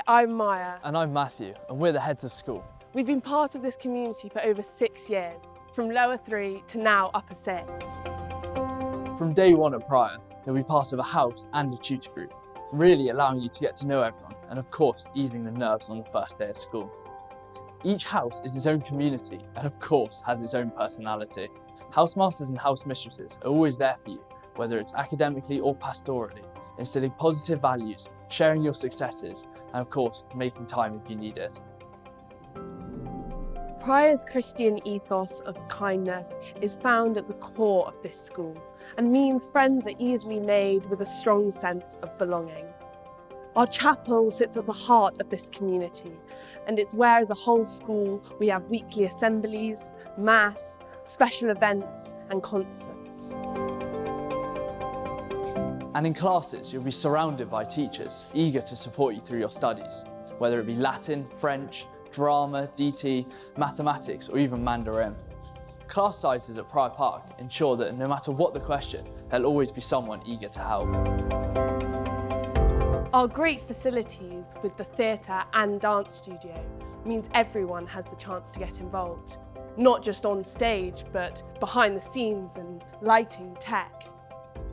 I'm Maya. And I'm Matthew, and we're the heads of school. We've been part of this community for over 6 years, from lower 3 to now upper 6. From day one at Prior, you'll be part of a house and a tutor group, really allowing you to get to know everyone, and of course, easing the nerves on the first day of school. Each house is its own community, and of course, has its own personality. Housemasters and housemistresses are always there for you, whether it's academically or pastorally, instilling positive values, sharing your successes, and of course, making time if you need it. Prior's Christian ethos of kindness is found at the core of this school and means friends are easily made with a strong sense of belonging. Our chapel sits at the heart of this community, and it's where as a whole school we have weekly assemblies, mass, special events and concerts. And in classes, you'll be surrounded by teachers eager to support you through your studies, whether it be Latin, French, drama, DT, mathematics, or even Mandarin. Class sizes at Prior Park ensure that no matter what the question, there'll always be someone eager to help. Our great facilities with the theatre and dance studio means everyone has the chance to get involved, not just on stage, but behind the scenes and lighting tech.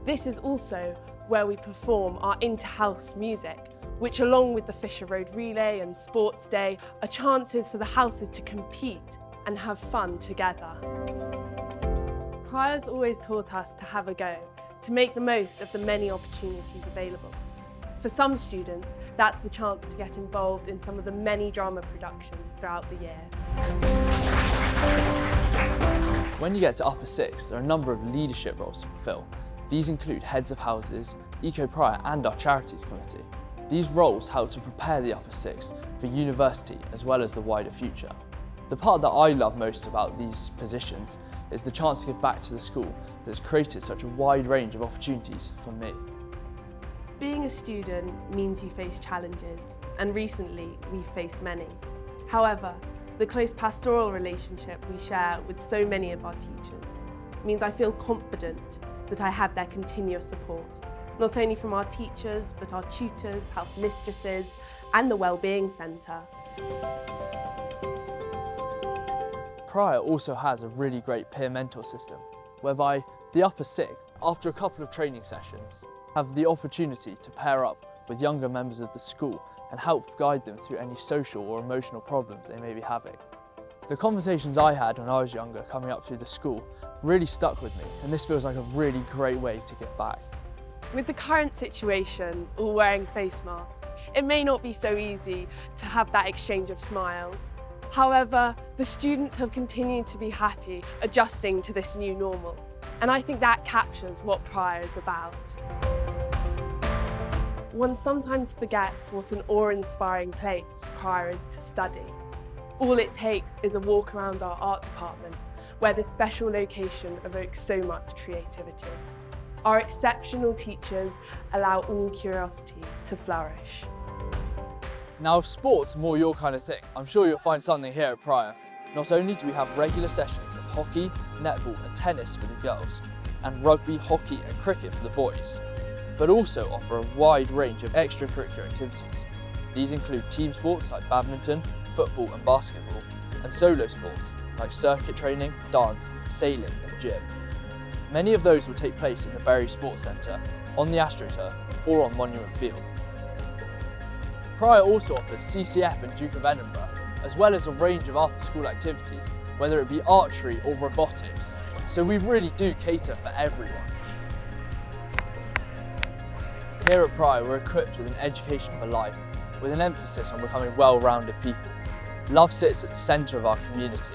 This is also where we perform our inter-house music, which along with the Fisher Road Relay and Sports Day are chances for the houses to compete and have fun together. Prior's always taught us to have a go, to make the most of the many opportunities available. For some students, that's the chance to get involved in some of the many drama productions throughout the year. When you get to upper 6, there are a number of leadership roles to fulfill. These include heads of houses, Eco Prior and our charities committee. These roles help to prepare the upper 6 for university as well as the wider future. The part that I love most about these positions is the chance to give back to the school that's created such a wide range of opportunities for me. Being a student means you face challenges, and recently we've faced many. However, the close pastoral relationship we share with so many of our teachers means I feel confident that I have their continuous support, not only from our teachers, but our tutors, house mistresses, and the Wellbeing Centre. Prior also has a really great peer mentor system, whereby the upper 6th, after a couple of training sessions, have the opportunity to pair up with younger members of the school and help guide them through any social or emotional problems they may be having. The conversations I had when I was younger coming up through the school really stuck with me, and this feels like a really great way to give back. With the current situation, all wearing face masks, it may not be so easy to have that exchange of smiles. However, the students have continued to be happy adjusting to this new normal, and I think that captures what Prior is about. One sometimes forgets what an awe-inspiring place Prior is to study. All it takes is a walk around our art department, where this special location evokes so much creativity. Our exceptional teachers allow all curiosity to flourish. Now, if sport's more your kind of thing, I'm sure you'll find something here at Prior. Not only do we have regular sessions of hockey, netball and tennis for the girls, and rugby, hockey and cricket for the boys, but also offer a wide range of extracurricular activities. These include team sports like badminton, football and basketball, and solo sports like circuit training, dance, sailing and gym. Many of those will take place in the Bury Sports Centre, on the AstroTurf or on Monument Field. Prior also offers CCF and Duke of Edinburgh, as well as a range of after-school activities, whether it be archery or robotics, so we really do cater for everyone. Here at Prior, we're equipped with an education for life, with an emphasis on becoming well-rounded people. Love sits at the centre of our community,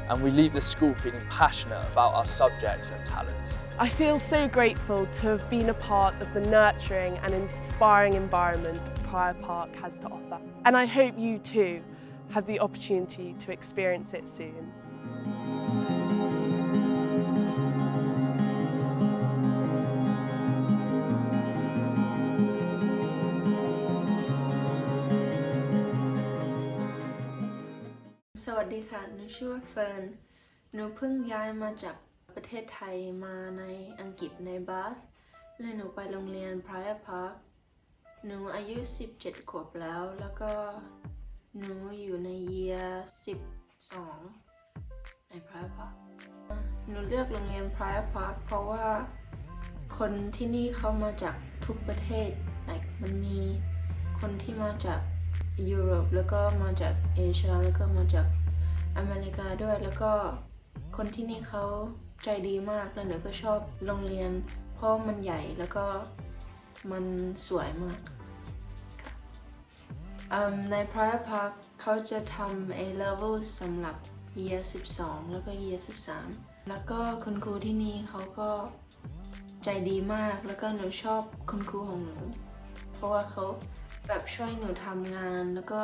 and we leave the school feeling passionate about our subjects and talents. I feel so grateful to have been a part of the nurturing and inspiring environment Prior Park has to offer. And I hope you too have the opportunity to experience it soon.สวัสดีค่ะหนูชื่อว่าเฟิร์นหนูเพิ่งย้ายมาจากประเทศไทยมาในอังกฤษในบาธและหนูไปโรงเรียน Prior Park หนูอายุ17 ขวบแล้วก็หนูอยู่ใน year 12 ใน Private Park หนูเลือกโรงเรียน Private Park เพราะว่าคนที่นี่เขามาจากทุกประเทศ มันมีคนที่มาจากยุโรปแล้วก็มาจากเอเชียแล้วก็มาจากอเมริกาด้วยแล้วก็คนที่นี่เขาใจดีมากแล้วหนูก็ชอบโรงเรียนเพราะมันใหญ่แล้วก็มันสวยมากใน Private Park เขาจะทำ A level สำหรับ year 12 แล้วก็ year 13 แล้วก็คุณครูที่นี่เขาก็ใจดีมากแล้วก็หนูชอบคุณครูของหนูเพราะว่าเขาแบบช่วยหนูทำงานแล้วก็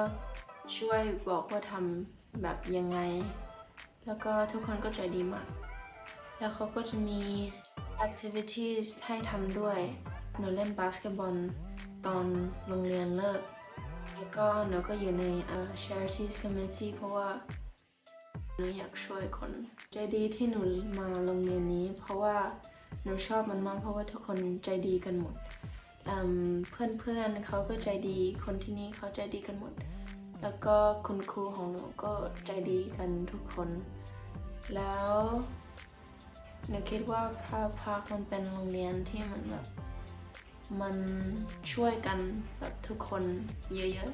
ช่วยบอกว่าทำแบบยังไงแล้วก็ทุกคนก็ใจดีมากแล้วเขาก็จะมี activities ให้ทำด้วยหนูเล่นบาสเกตบอลตอนโรงเรียนเลิกแล้วก็หนูก็อยู่ในcharities committee เพราะว่าหนูอยากช่วยคนใจดีที่หนูมาโรงเรียนนี้เพราะว่าหนูชอบมันมากเพราะว่าทุกคนใจดีกันหมดเพื่อนๆเขาก็ใจดีคนที่นี่เขาใจดีกันหมดแล้วก็คุณครูของหนูก็ใจดีกันทุกคนแล้วหนูคิดว่าPrivate Parkมันเป็นโรงเรียนที่มันช่วยกันแบบทุกคนเยอะ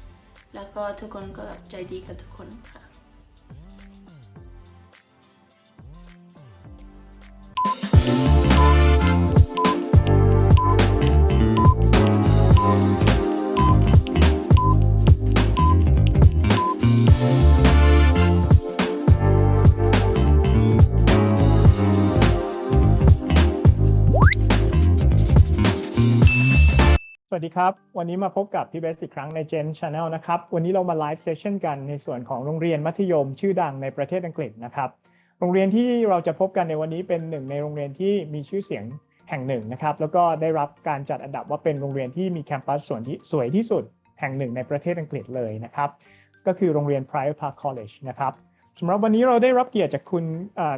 ๆแล้วก็ทุกคนก็ใจดีกับทุกคนค่ะ สวัสดีครับวันนี้มาพบกับพี่เบสอีกครั้งใน Gen Channel นะครับวันนี้เรามาไลฟ์เซสชั่นกันในส่วนของโรงเรียนมัธยมชื่อดังในประเทศอังกฤษนะครับโรงเรียนที่เราจะพบกันในวันนี้เป็นหนึ่งในโรงเรียนที่มีชื่อเสียงแห่งหนึ่งนะครับแล้วก็ได้รับการจัดอันดับว่าเป็นโรงเรียนที่มีแคมปัสสวยที่สุดแห่งหนึ่งในประเทศอังกฤษเลยนะครับก็คือโรงเรียน Private Park College นะครับสำหรับวันนี้เราได้รับเกียรติจากคุณ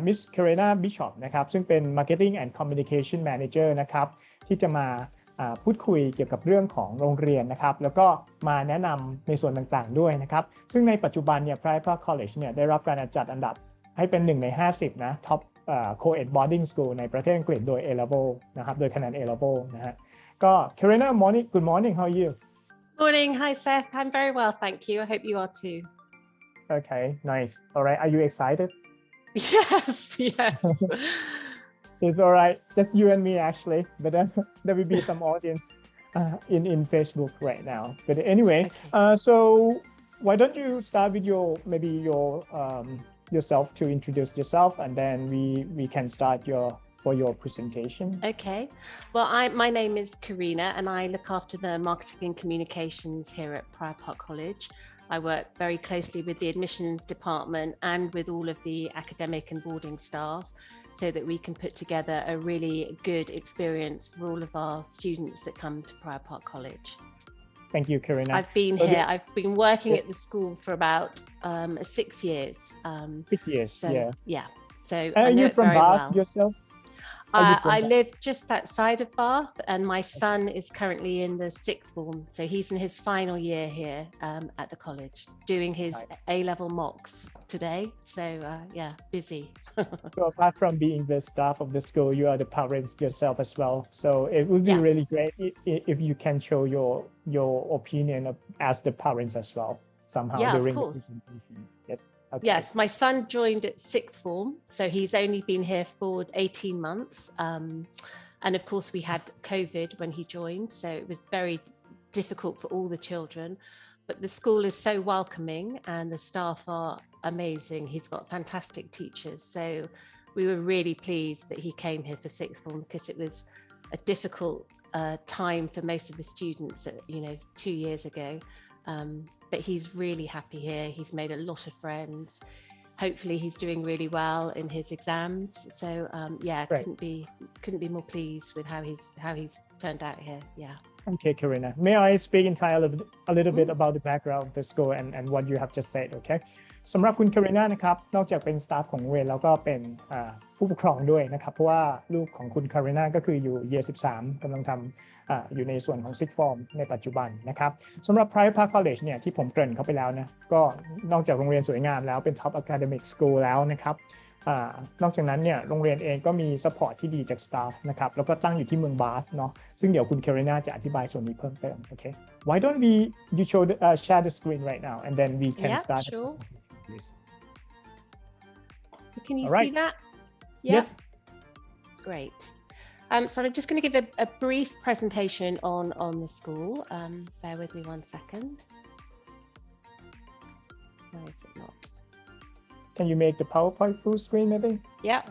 Miss 𝐏𝐫𝐢𝐨𝐧 𝐒𝐞𝐬𝐬 นะครับซึ่งเป็น Marketing and Communication Manager นะครับที่จะมาพูดคุยเกี่ยวกับเรื่องของโรงเรียนนะครับแล้วก็มาแนะนำในส่วนต่างๆด้วยนะครับซึ่งในปัจจุบันเนี่ย Private Park College เนี่ยได้รับการจัดอันดับให้เป็น1 ใน 50นะ Top Co-ed Boarding School ในประเทศอังกฤษโดย A Level นะครับโดยคะแนน A Level นะฮะก็ 𝐏𝐫𝐢𝐨𝐧 Good morning how are you Morning, hi Seth. I'm very well, thank you. I hope you are too. Okay, nice. All right, are you excited? Yes. It's all right, just you and me actually, but then there will be some audience in Facebook right now. But anyway, Okay. So why don't you start with yourself to introduce yourself, and then we can start your presentation. Okay. Well, my name is Karina, and I look after the marketing and communications here at Private Park College. I work very closely with the admissions department and with all of the academic and boarding staff, so that we can put together a really good experience for all of our students that come to Private Park College. Thank you, Karina. I've been here. I've been working at the school for about 6 years. 6 years, So, yeah. So And I are know you it from very Bath well. yourself? I live just outside of Bath, and my son is currently in the 6th form, so he's in his final year here at the college, doing his A-level mocks today. So yeah, busy. So apart from being the staff of the school, you are the parents yourself as well. So it would be really great if you can show your opinion as the parents as well somehow during the presentation. Yes. Okay. Yes, my son joined at 6th form, so he's only been here for 18 months. And of course, we had COVID when he joined, so it was very difficult for all the children. But the school is so welcoming and the staff are amazing. He's got fantastic teachers. So we were really pleased that he came here for 6th form, because it was a difficult time for most of the students, 2 years ago. But he's really happy here. He's made a lot of friends. Hopefully he's doing really well in his exams. So Right. couldn't be more pleased with how he's turned out here. Yeah. Okay, Karina. May I speak in Thai a little bit about the background of the school and what you have just said, okay? สำหรับคุณ Karina นะครับนอกจากเป็นสตาฟของโรงเรียนแล้วก็เป็นผู้ปกครองด้วยนะครับเพราะว่าลูกของคุณ Karina ก็คืออยู่ Year 13 กำลังทำอยู่ในส่วนของ Sixth Form ในปัจจุบันนะครับสำหรับ Private Park College เนี่ยที่ผมเกริ่นเข้าไปแล้วนะก็นอกจากโรงเรียนสวยงามแล้วเป็น Top Academic School แล้วนะครับนอกจากนั้นเนี่ยโรงเรียนเองก็มี support ที่ดีจาก staff นะครับแล้วก็ตั้งอยู่ที่เมืองบาธเนาะซึ่งเดี๋ยวคุณ Karina จะอธิบายส่วนนี้เพิ่มเติมโอเค Why don't we you show share the screen right now and then we can start sure. please. So can you All right. see that? Yes. Great. So I'm just going to give a brief presentation on the school. Bear with me 1 second. Why is it not? Can you make the PowerPoint full screen maybe? Yeah.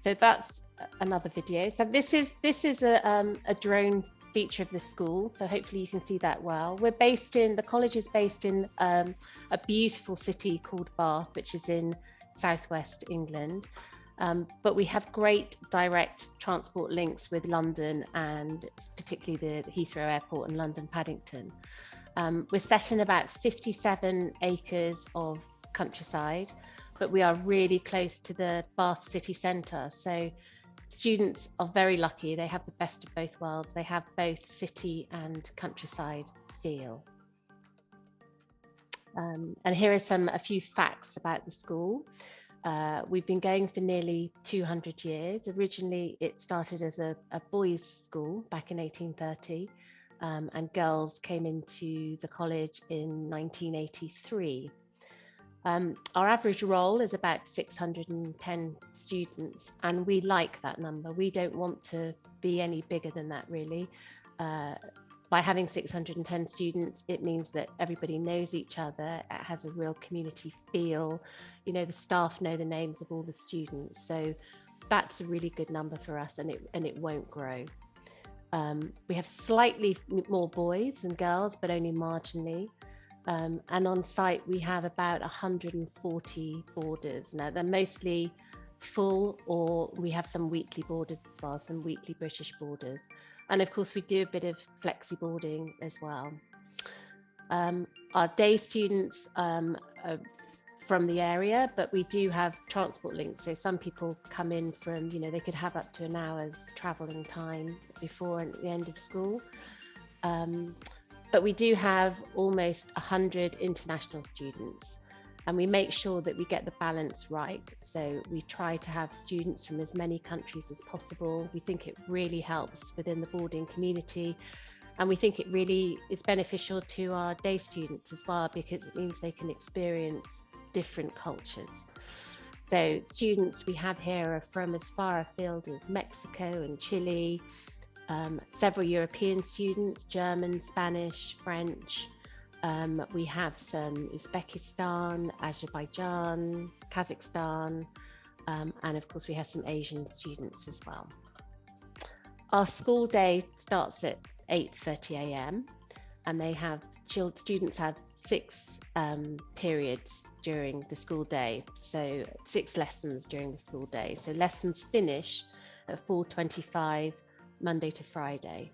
So that's another video. So this is a drone feature of the school. So hopefully you can see that well. The college is based in a beautiful city called Bath, which is in southwest England. But we have great direct transport links with London and particularly the Heathrow Airport and London Paddington. We're set in about 57 acres of countryside, but we are really close to the Bath city centre. So students are very lucky. They have the best of both worlds. They have both city and countryside feel. And here are a few facts about the school. We've been going for nearly 200 years. Originally, it started as a boys' school back in 1830, and girls came into the college in 1983. Our average roll is about 610 students, and we like that number. We don't want to be any bigger than that, really. By having 610 students, it means that everybody knows each other. It has a real community feel. You know, the staff know the names of all the students. So that's a really good number for us, and it won't grow. We have slightly more boys than girls, but only marginally. And on site, we have about 140 boarders. Now, they're mostly full, or we have some weekly boarders as well, some weekly British boarders. And of course, we do a bit of flexi boarding as well. Our day students are from the area, but we do have transport links. So some people come in from, they could have up to an hour's traveling time before and at the end of school. But we do have almost 100 international students, and we make sure that we get the balance right. So we try to have students from as many countries as possible. We think it really helps within the boarding community, and we think it really is beneficial to our day students as well, because it means they can experience different cultures. So students we have here are from as far afield as Mexico and Chile, several European students, German, Spanish, French. We have some Uzbekistan, Azerbaijan, Kazakhstan, and of course we have some Asian students as well. Our school day starts at 8:30 a.m. and students have 6 periods during the school day, so 6 lessons during the school day. So lessons finish at 4:25 Monday to Friday.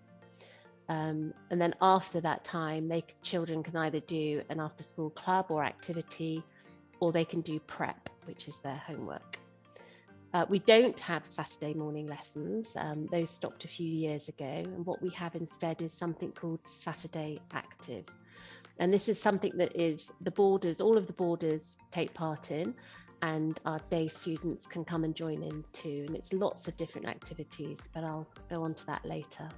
And then after that time, children can either do an after-school club or activity, or they can do prep, which is their homework. We don't have Saturday morning lessons. Those stopped a few years ago. And what we have instead is something called Saturday Active. And this is something that all of the boarders take part in, and our day students can come and join in too. And it's lots of different activities, but I'll go on to that later.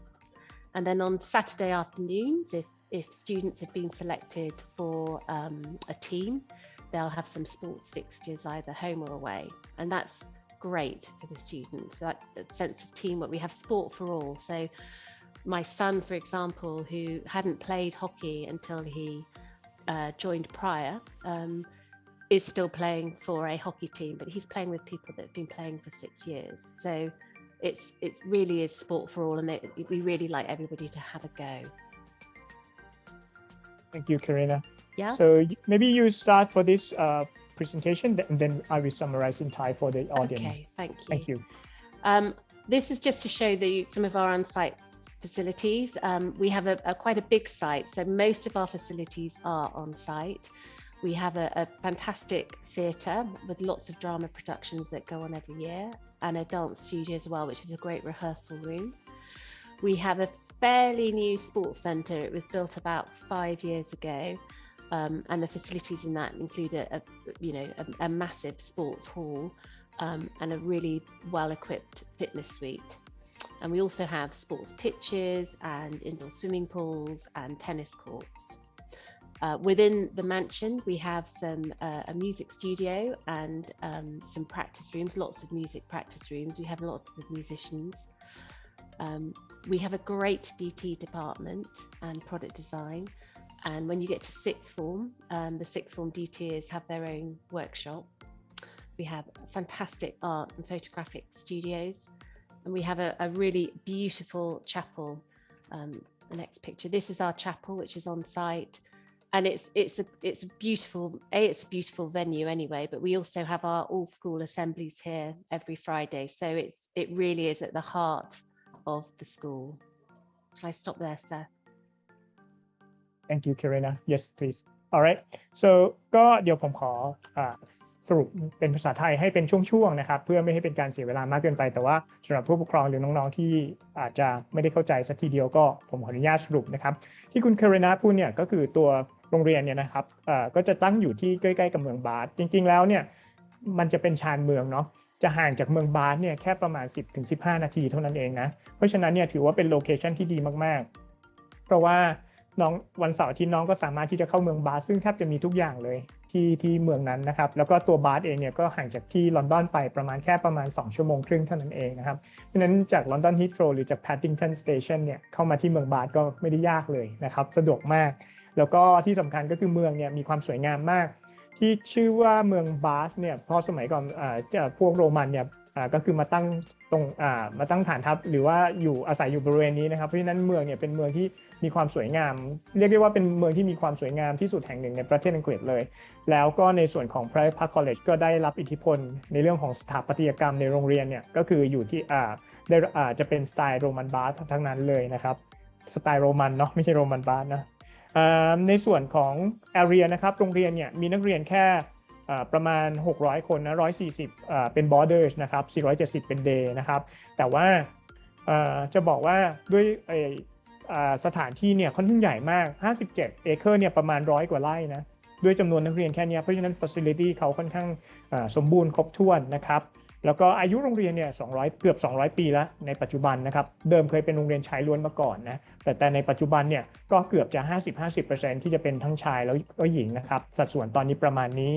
And then on Saturday afternoons, if students have been selected for a team, they'll have some sports fixtures either home or away. And that's great for the students, that sense of teamwork. We have sport for all. So my son, for example, who hadn't played hockey until he joined prior, is still playing for a hockey team, but he's playing with people that have been playing for 6 years. So it really is sport for all, and we really like everybody to have a go. Thank you, Karina. Yeah. So maybe you start for this presentation, and then I will summarize in Thai for the audience. Okay, thank you. Thank you. This is just to show some of our on-site facilities. We have quite a big site, so most of our facilities are on site. We have a fantastic theatre with lots of drama productions that go on every year, and a dance studio as well, which is a great rehearsal room. We have a fairly new sports centre. It was built about 5 years ago, and the facilities in that include a massive sports hall and a really well-equipped fitness suite. And we also have sports pitches and indoor swimming pools and tennis courts. Within the mansion, we have a music studio and some practice rooms, lots of music practice rooms. We have lots of musicians. We have a great DT department and product design. And when you get to sixth form, the sixth form DTs have their own workshop. We have fantastic art and photographic studios. And we have a really beautiful chapel. The next picture, this is our chapel, which is on site. And it's a beautiful venue anyway, but we also have our all school assemblies here every Friday. So it really is at the heart of the school. Shall I stop there, sir? Thank you, Karina. Yes, please. All right. So ก็เดี๋ยวผมขอสรุปเป็นภาษาไทยให้เป็นช่วงๆนะครับเพื่อไม่ให้เป็นการเสียเวลามากเกินไปแต่ว่าสำหรับผู้ปกครองหรือน้องๆที่อาจจะไม่ได้เข้าใจสักทีเดียวก็ผมขออนุญาตสรุปนะครับที่คุณ Karina พูดเนี่ยก็คือตัวโรงเรียนเนี่ยนะครับก็จะตั้งอยู่ที่ใกล้ๆกับเมืองบาสจริงๆแล้วเนี่ยมันจะเป็นชานเมืองเนาะจะห่างจากเมืองบาสเนี่ยแค่ประมาณ 10-15 นาทีเท่านั้นเองนะเพราะฉะนั้นเนี่ยถือว่าเป็นโลเคชันที่ดีมากๆเพราะว่าน้องวันเสาร์อาทิตย์น้องก็สามารถที่จะเข้าเมืองบาสซึ่งแทบจะมีทุกอย่างเลยที่เมืองนั้นนะครับแล้วก็ตัวบาสเองเนี่ยก็ห่างจากที่ลอนดอนไปประมาณ2 ชั่วโมงครึ่งเท่านั้นเองนะครับเพราะฉะนั้นจากลอนดอนฮีทโรหรือจากแพดดิงตันสเตชันเนี่ยเข้ามาที่เมืองบาสก็ไม่ได้ยากเลยนะครับสะดวกมากแล้วก็ที่สำคัญก็คือเมืองเนี่ยมีความสวยงามมากที่ชื่อว่าเมืองบาสเนี่ยเพราะสมัยก่อนพวกโรมันเนี่ยก็คือมาตั้งฐานทัพหรือว่าอาศัยอยู่บริเวณนี้นะครับเพราะฉะนั้นเมืองเนี่ยเป็นเมืองที่มีความสวยงามเรียกได้ว่าเป็นเมืองที่มีความสวยงามที่สุดแห่งหนึ่งในประเทศอังกฤษเลยแล้วก็ในส่วนของ Private Park College ก็ได้รับอิทธิพลในเรื่องของสถาปัตยกรรมในโรงเรียนเนี่ยก็คืออยู่ที่จะเป็นสไตล์โรมันบาสทั้งนั้นเลยนะครับสไตล์โรมันเนาะไม่ใช่โรมันบาสนะในส่วนของ area นะครับโรงเรียนเนี่ยมีนักเรียนแค่ประมาณ600คนนะ140เป็น boarders นะครับ470เป็น day นะครับแต่ว่าจะบอกว่าด้วยสถานที่เนี่ยค่อนข้างใหญ่มาก57 acre เนี่ยประมาณ100 กว่าไร่นะด้วยจำนวนนักเรียนแค่นี้เพราะฉะนั้น facility เขาค่อนข้างสมบูรณ์ครบถ้วนนะครับแล้วก็อายุโรงเรียนเนี่ยเกือบ200 ปีแล้วในปัจจุบันนะครับเดิมเคยเป็นโรงเรียนชายล้วนมาก่อนนะแต่ในปัจจุบันเนี่ยก็เกือบจะ 50% ที่จะเป็นทั้งชายแล้วก็หญิงนะครับสัดส่วนตอนนี้ประมาณนี้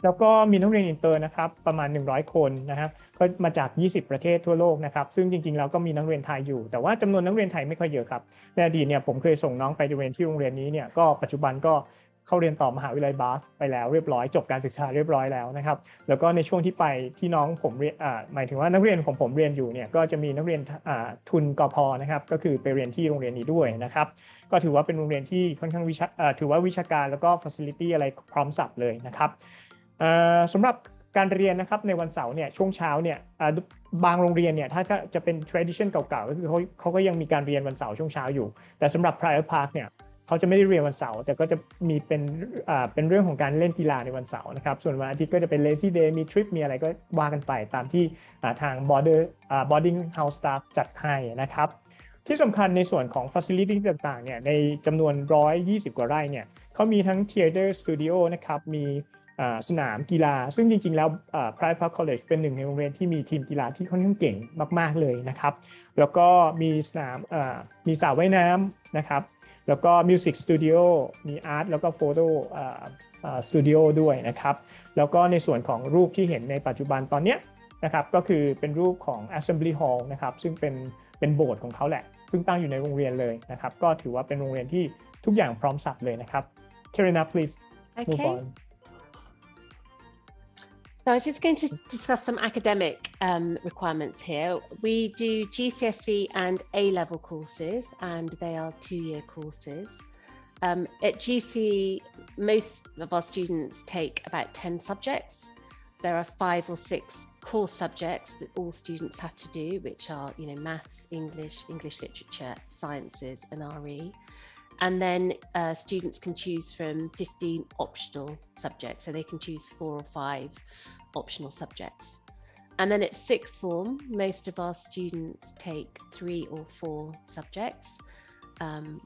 แล้วก็มีนักเรียนอินเตอร์นะครับประมาณ100 คนนะครับก็มาจาก20 ประเทศทั่วโลกนะครับซึ่งจริงๆแล้วก็มีนักเรียนไทยอยู่แต่ว่าจำนวนนักเรียนไทยไม่ค่อยเยอะครับในอดีตเนี่ยผมเคยส่งน้องไปเรียนที่โรงเรียนนี้เนี่ยก็ปัจจุบันก็เข้าเรียนต่อมหาวิทยาลัยบาสไปแล้วเรียบร้อยจบการศึกษาเรียบร้อยแล้วนะครับแล้วก็ในช่วงที่ไปที่น้องผมเรียนหมายถึงว่านักเรียนของผมเรียนอยู่เนี่ยก็จะมีนักเรียนทุนกพ.นะครับก็คือไปเรียนที่โรงเรียนนี้ด้วยนะครับก็ถือว่าเป็นโรงเรียนที่ค่อนข้างถือว่าวิชาการแล้วก็ facility อะไรพร้อมสับเลยนะครับสำหรับการเรียนนะครับในวันเสาร์เนี่ยช่วงเช้าเนี่ยบางโรงเรียนเนี่ยถ้าจะเป็น tradition เก่าๆก็คือเขาก็ยังมีการเรียนวันเสาร์ช่วงเช้าอยู่แต่สำหรับ Private Park เนี่ยเขาจะไม่ได้เรียนวันเสาร์แต่ก็จะมีเป็นเรื่องของการเล่นกีฬาในวันเสาร์นะครับส่วนวันอาทิตย์ก็จะเป็น lazy day มีทริปมีอะไรก็ว่ากันไปตามที่ทาง boarding house staff จัดให้นะครับที่สำคัญในส่วนของ facility ต่างๆเนี่ยในจำนวน120 กว่าไร่เนี่ยเขามีทั้ง theater studio นะครับมีสนามกีฬาซึ่งจริงๆแล้ว Private Park College เป็นหนึ่งในโรงเรียนที่มีทีมกีฬาที่ค่อนข้างเก่งมากๆเลยนะครับแล้วก็มีสนามมีสระว่ายน้ำนะครับแล้วก็ Music Studio มี Art แล้วก็ Photo Studio ด้วยนะครับแล้วก็ในส่วนของรูปที่เห็นในปัจจุบันตอนนี้นะครับก็คือเป็นรูปของ Assembly Hall นะครับซึ่งเป็นโบสถ์ของเขาแหละซึ่งตั้งอยู่ในโรงเรียนเลยนะครับก็ถือว่าเป็นโรงเรียนที่ทุกอย่างพร้อมสับเลยนะครับ Karina please move on So I'm just going to discuss some academic requirements here. We do GCSE and A-level courses, and they are 2-year courses. At GCSE, most of our students take about 10 subjects, there are 5 or 6 core subjects that all students have to do, which are, maths, English literature, sciences, and RE. And then students can choose from 15 optional subjects, so they can choose 4 or 5 optional subjects. And then at sixth form, most of our students take 3 or 4 subjects.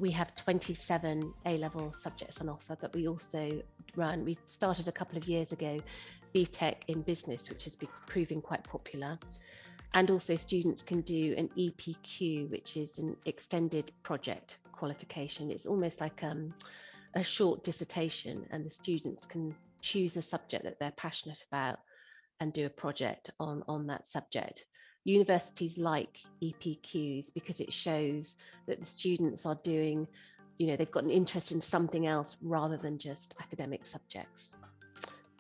We have 27 A-level subjects on offer, but we also we started a couple of years ago, BTEC in business, which has been proving quite popular. And also students can do an EPQ, which is an extended project qualification. It's almost like a short dissertation, and the students can choose a subject that they're passionate about and do a project on that subject. Universities like EPQs because it shows that the students are doing, they've got an interest in something else rather than just academic subjects.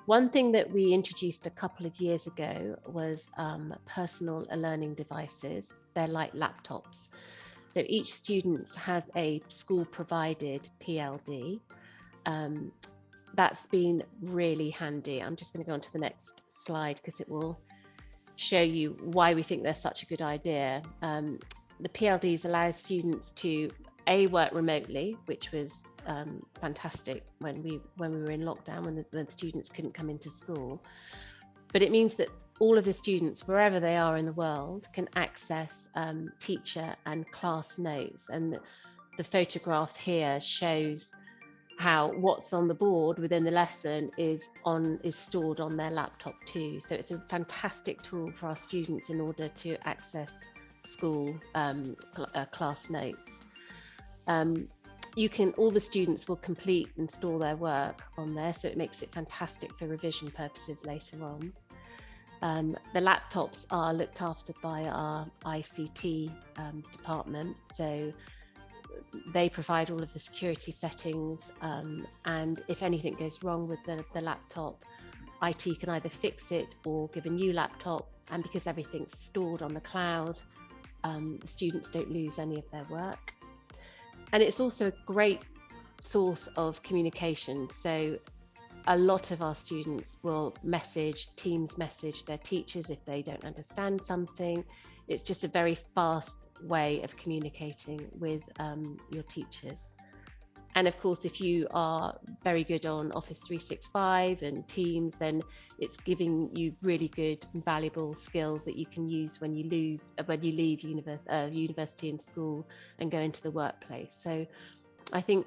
One thing that we introduced a couple of years ago was personal learning devices. They're like laptops. So each student has a school-provided PLD. That's been really handy. I'm just going to go on to the next slide because it will show you why we think they're such a good idea. The PLDs allow students to work remotely, which was fantastic when we were in lockdown, when the students couldn't come into school. But it means that all of the students, wherever they are in the world, can access teacher and class notes. And the photograph here shows how what's on the board within the lesson is stored on their laptop too. So it's a fantastic tool for our students in order to access school class notes. All the students will complete and store their work on there, so it makes it fantastic for revision purposes later on. The laptops are looked after by our ICT department, so they provide all of the security settings, and if anything goes wrong with the laptop, IT can either fix it or give a new laptop, and because everything's stored on the cloud, the students don't lose any of their work. And it's also a great source of communication. So a lot of our students will Teams message their teachers if they don't understand something. It's just a very fast way of communicating with your teachers. And of course, if you are very good on Office 365 and Teams, then it's giving you really good and valuable skills that you can use when you leave university and school and go into the workplace. So I think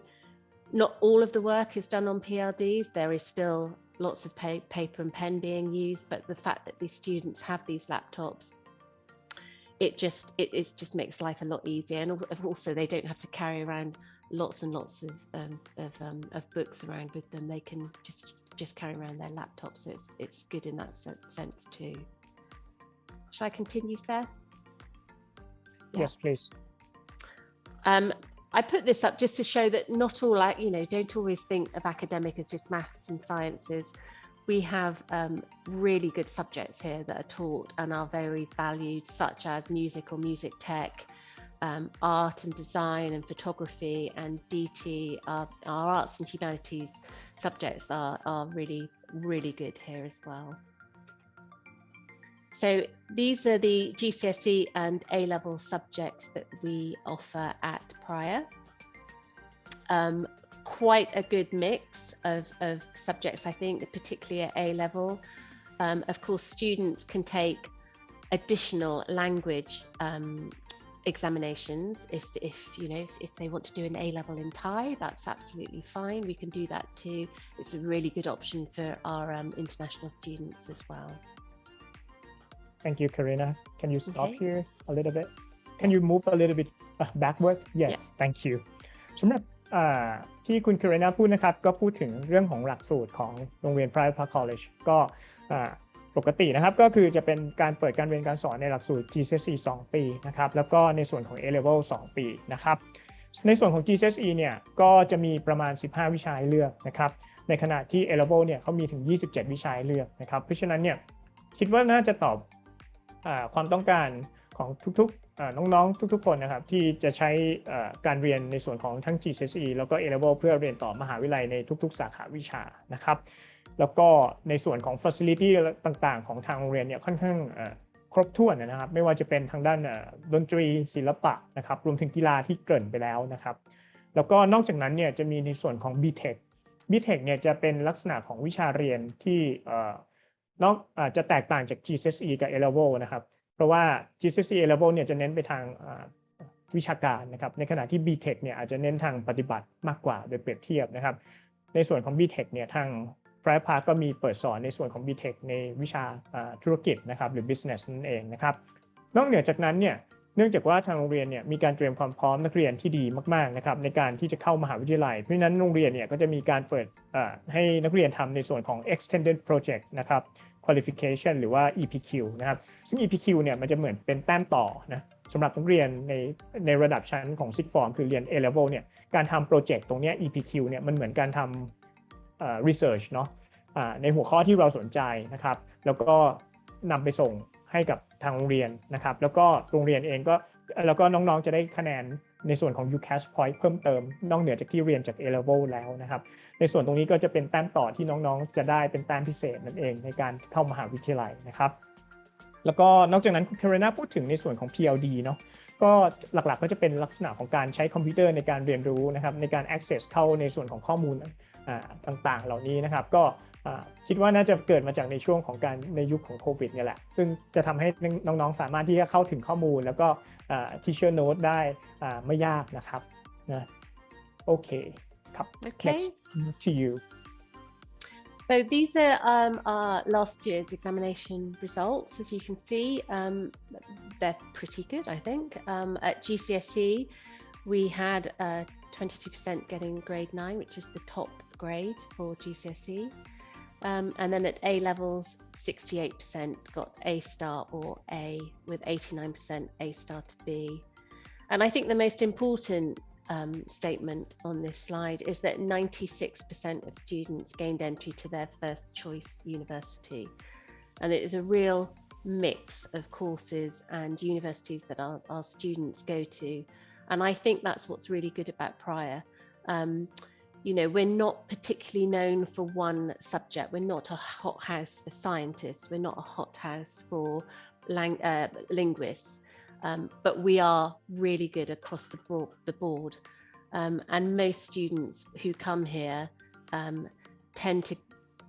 not all of the work is done on PLDs. There is still lots of paper and pen being used, but the fact that these students have these laptops, it just makes life a lot easier. And also they don't have to carry around lots and lots of books around with them. They can just carry around their laptops. So it's good in that sense too. Shall I continue, Seth? Yes, please. I put this up just to show that not all, don't always think of academic as just maths and sciences. We have really good subjects here that are taught and are very valued, such as music or music tech, art and design and photography, and DT, our arts and humanities subjects are really, really good here as well. So these are the GCSE and A-level subjects that we offer at Prior. Quite a good mix of subjects, I think, particularly at A-level. Of course, students can take additional language examinations if they want to do an A-level in Thai. That's absolutely fine. We can do that too. It's a really good option for our international students as well. Thank you, Karina. Can you stop here a little bit? Can you move a little bit backward? Yes, yeah. Thank you. สำหรับที่คุณ Karina พูดนะครับก็พูดถึงเรื่องของหลักสูตรของโรงเรียน Private Park College ก็ปกตินะครับก็คือจะเป็นการเปิดการเรียนการสอนในหลักสูตร GCSE 2 ปีนะครับแล้วก็ในส่วนของ A-Level 2 ปีนะครับในส่วนของ GCSE เนี่ยก็จะมีประมาณ15วิชาให้เลือกนะครับในขณะที่ A-Level เนี่ยเขามีถึง27วิชาให้เลือกนะครับเพราะฉะนั้นเนี่ยคิดว่าน่าจะตอบความต้องการของทุกๆน้องๆทุกๆคนนะครับที่จะใช้การเรียนในส่วนของทั้ง GCSE แล้วก็ A-Level เพื่อเรียนต่อมหาวิทยาลัยในทุกๆสาขาวิชานะครับ แล้วก็ในส่วนของ facility ต่างๆของทางโรงเรียนเนี่ยค่อนข้างครบถ้วนนะครับไม่ว่าจะเป็นทางด้านดนตรีศิลปะนะครับรวมถึงกีฬาที่เกริ่นไปแล้วนะครับแล้วก็นอกจากนั้นเนี่ยจะมีในส่วนของ BTech เนี่ยจะเป็นลักษณะของวิชาเรียนที่จะแตกต่างจาก GCSE กับ A-Level นะครับเพราะว่า GCSE A-Level เนี่ยจะเน้นไปทางวิชาการนะครับในขณะที่ BTech เนี่ยอาจจะเน้นทางปฏิบัติมากกว่าโดยเปรียบเทียบนะครับในส่วนของ BTech เนี่ยทางPrivate Park ก็มีเปิดสอนในส่วนของ BTech ในวิชาธุรกิจนะครับหรือ Business นั่นเองนะครับนอกเหนือจากนั้นเนี่ยเนื่องจากว่าทางโรงเรียนเนี่ยมีการเตรียมความพร้อมนักเรียนที่ดีมากๆนะครับในการที่จะเข้ามหาวิทยาลัยเพราะฉะนั้นโรงเรียนเนี่ยก็จะมีการเปิดให้นักเรียนทำในส่วนของ Extended Project นะครับ Qualification หรือว่า EPQ นะครับซึ่ง EPQ เนี่ยมันจะเหมือนเป็นแต้มต่อนะสำหรับนักเรียนในระดับชั้นของ Sixth Form คือเรียน A-Level เนี่ยการทำโปรเจกต์ตรงนี้ EPQ เนี่ยมันเหมือนการทำresearch เนาะในหัวข้อที่เราสนใจนะครับแล้วก็นำไปส่งให้กับทางโรงเรียนนะครับแล้วก็โรงเรียนเองก็แล้วก็น้องๆจะได้คะแนนในส่วนของ UCAS point เพิ่มเติมนอกเหนือจากที่เรียนจาก A-Level แล้วนะครับในส่วนตรงนี้ก็จะเป็นแต้มต่อที่น้องๆจะได้เป็นแต้มพิเศษนั่นเองในการเข้ามหาวิทยาลัยนะครับแล้วก็นอกจากนั้นคุณแคโรไลนาพูดถึงในส่วนของ PLD เนาะก็หลักๆก็จะเป็นลักษณะของการใช้คอมพิวเตอร์ในการเรียนรู้นะครับในการ access เข้าในส่วนของข้อมูลต่างๆเหล่านี้นะครับก็คิดว่าน่าจะเกิดมาจากในช่วงของการในยุคของโควิดเนี่ยแหละซึ่งจะทำให้น้องๆสามารถที่จะเข้าถึงข้อมูลแล้วก็teacher note ได้ไม่ยากนะครับนะโอเคครับ next to you So these are our last year's examination results. As you can see, they're pretty good, I think. At GCSE, we had 22% getting grade 9, which is the top grade for GCSE. And then at A levels, 68% got A star or A, with 89% A star to B. And I think the most important statement on this slide is that 96% of students gained entry to their first choice university. And it is a real mix of courses and universities that our students go to. And I think that's what's really good about Prior. You know, we're not particularly known for one subject. We're not a hothouse for scientists. We're not a hothouse for linguists. But we are really good across the board. And most students who come here tend to,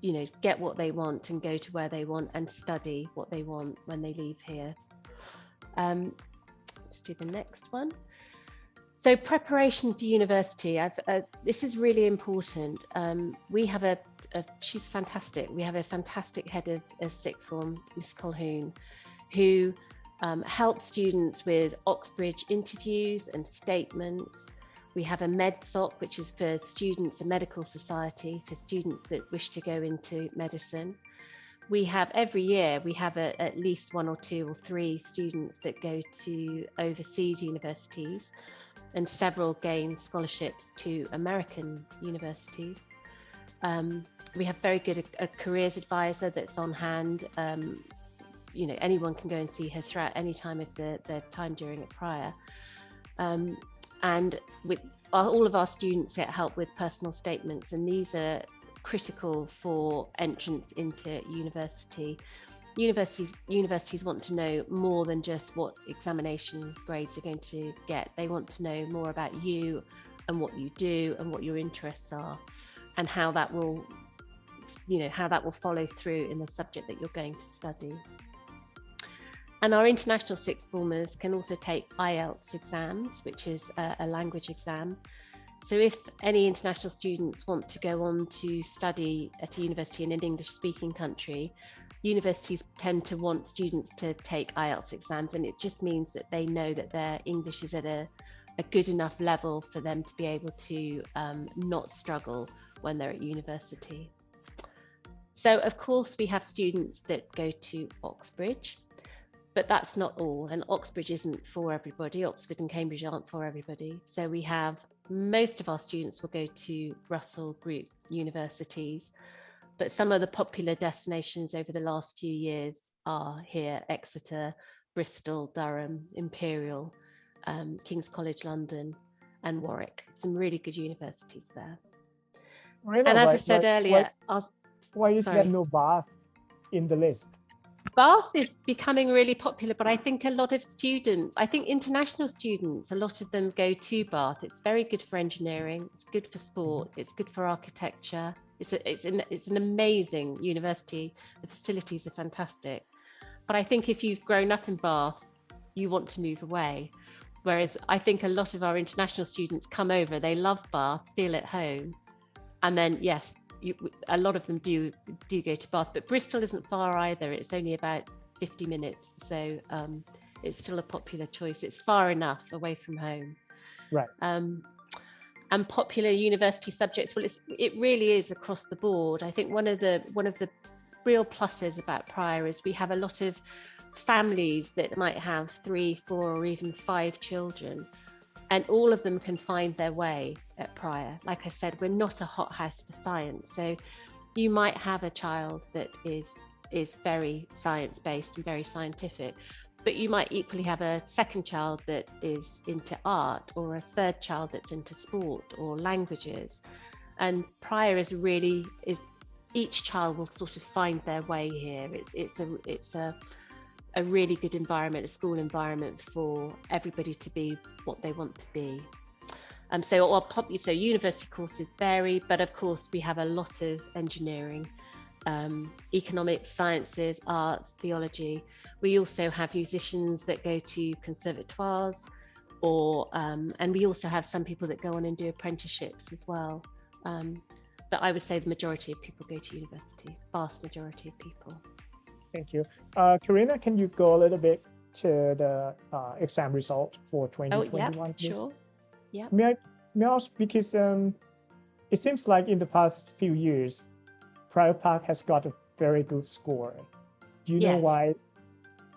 you know, get what they want and go to where they want and study what they want when they leave here. Let's do the next one. So preparation for university, this is really important. We have she's fantastic. We have a fantastic head of sixth form, Miss Colquhoun, who help students with Oxbridge interviews and statements. We have a MedSoc, which is for students, a medical society for students that wish to go into medicine. We have every year, we have at least 1 or 2 or 3 students that go to overseas universities and several gain scholarships to American universities. We have very good a careers advisor that's on hand. You know, anyone can go and see her throughout any time of their time during a Prior. And with all of our students get help with personal statements, and these are critical for entrance into university. Universities want to know more than just what examination grades you're going to get. They want to know more about you and what you do and what your interests are, and how that will, you know, how that will follow through in the subject that you're going to study. And our international sixth formers can also take Ielts exams, which is a language exam. So if any international students want to go on to study at a university in an English-speaking country, universities tend to want students to take Ielts exams, and it just means that they know that their English is at a good enough level for them to be able to not struggle when they're at university. So of course we have students that go to Oxbridge, but that's not all, and Oxbridge isn't for everybody. Oxford and Cambridge aren't for everybody. So we have most of our students will go to Russell Group universities, but some of the popular destinations over the last few years are here: Exeter, Bristol, Durham, Imperial, King's College London, and Warwick. Some really good universities there. Right, and as I said earlier, Why is Sorry. there no Bath in the list? Bath is becoming really popular, but I think a lot of students, I think international students, a lot of them go to Bath. It's very good for engineering, it's good for sport, it's good for architecture. It's an amazing university. The facilities are fantastic. But I think if you've grown up in Bath, you want to move away. Whereas I think a lot of our international students come over, they love Bath, feel at home. And then, yes, a lot of them do go to Bath, but Bristol isn't far either. It's only about 50 minutes. So it's still a popular choice. It's far enough away from home. Right. And popular university subjects, well, it really is across the board. I think one of the real pluses about Prior is we have a lot of families that might have 3, 4, or even 5 children, and all of them can find their way at Prior. Like I said, we're not a hothouse for science, so you might have a child that is very science-based and very scientific, but you might equally have a second child that is into art, or a third child that's into sport or languages. And Prior is each child will sort of find their way here. It's a really good environment, a school environment for everybody to be what they want to be. So university courses vary, but of course we have a lot of engineering, economics, sciences, arts, theology. We also have musicians that go to conservatoires, and we also have some people that go on and do apprenticeships as well. But I would say the majority of people go to university, vast majority of people. Thank you. Karina, can you go a little bit to the exam result for 2021? Oh, yeah, sure. Yeah. May I ask, because it seems like in the past few years, Prior Park has got a very good score. Do you know why?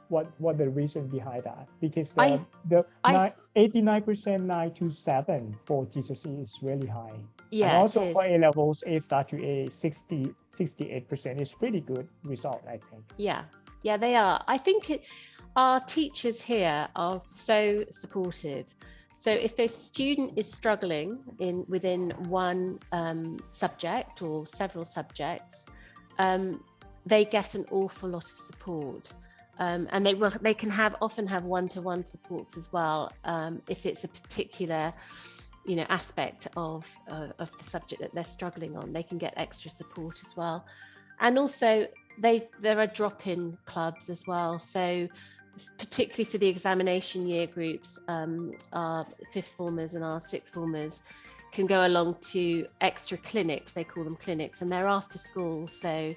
What the reason behind that? Because the 89% 927 for GCSE is really high. Yeah, and also for A levels, A* to A, 68% is pretty good result, I think. Yeah, they are. I think our teachers here are so supportive. So if a student is struggling within one subject or several subjects, they get an awful lot of support. And they can often have one-to-one supports as well, if it's a particular aspect of the subject that they're struggling on. They can get extra support as well. And also there are drop-in clubs as well, so particularly for the examination year groups, our 5th formers and our 6th formers can go along to extra clinics. They call them clinics, and they're after school. So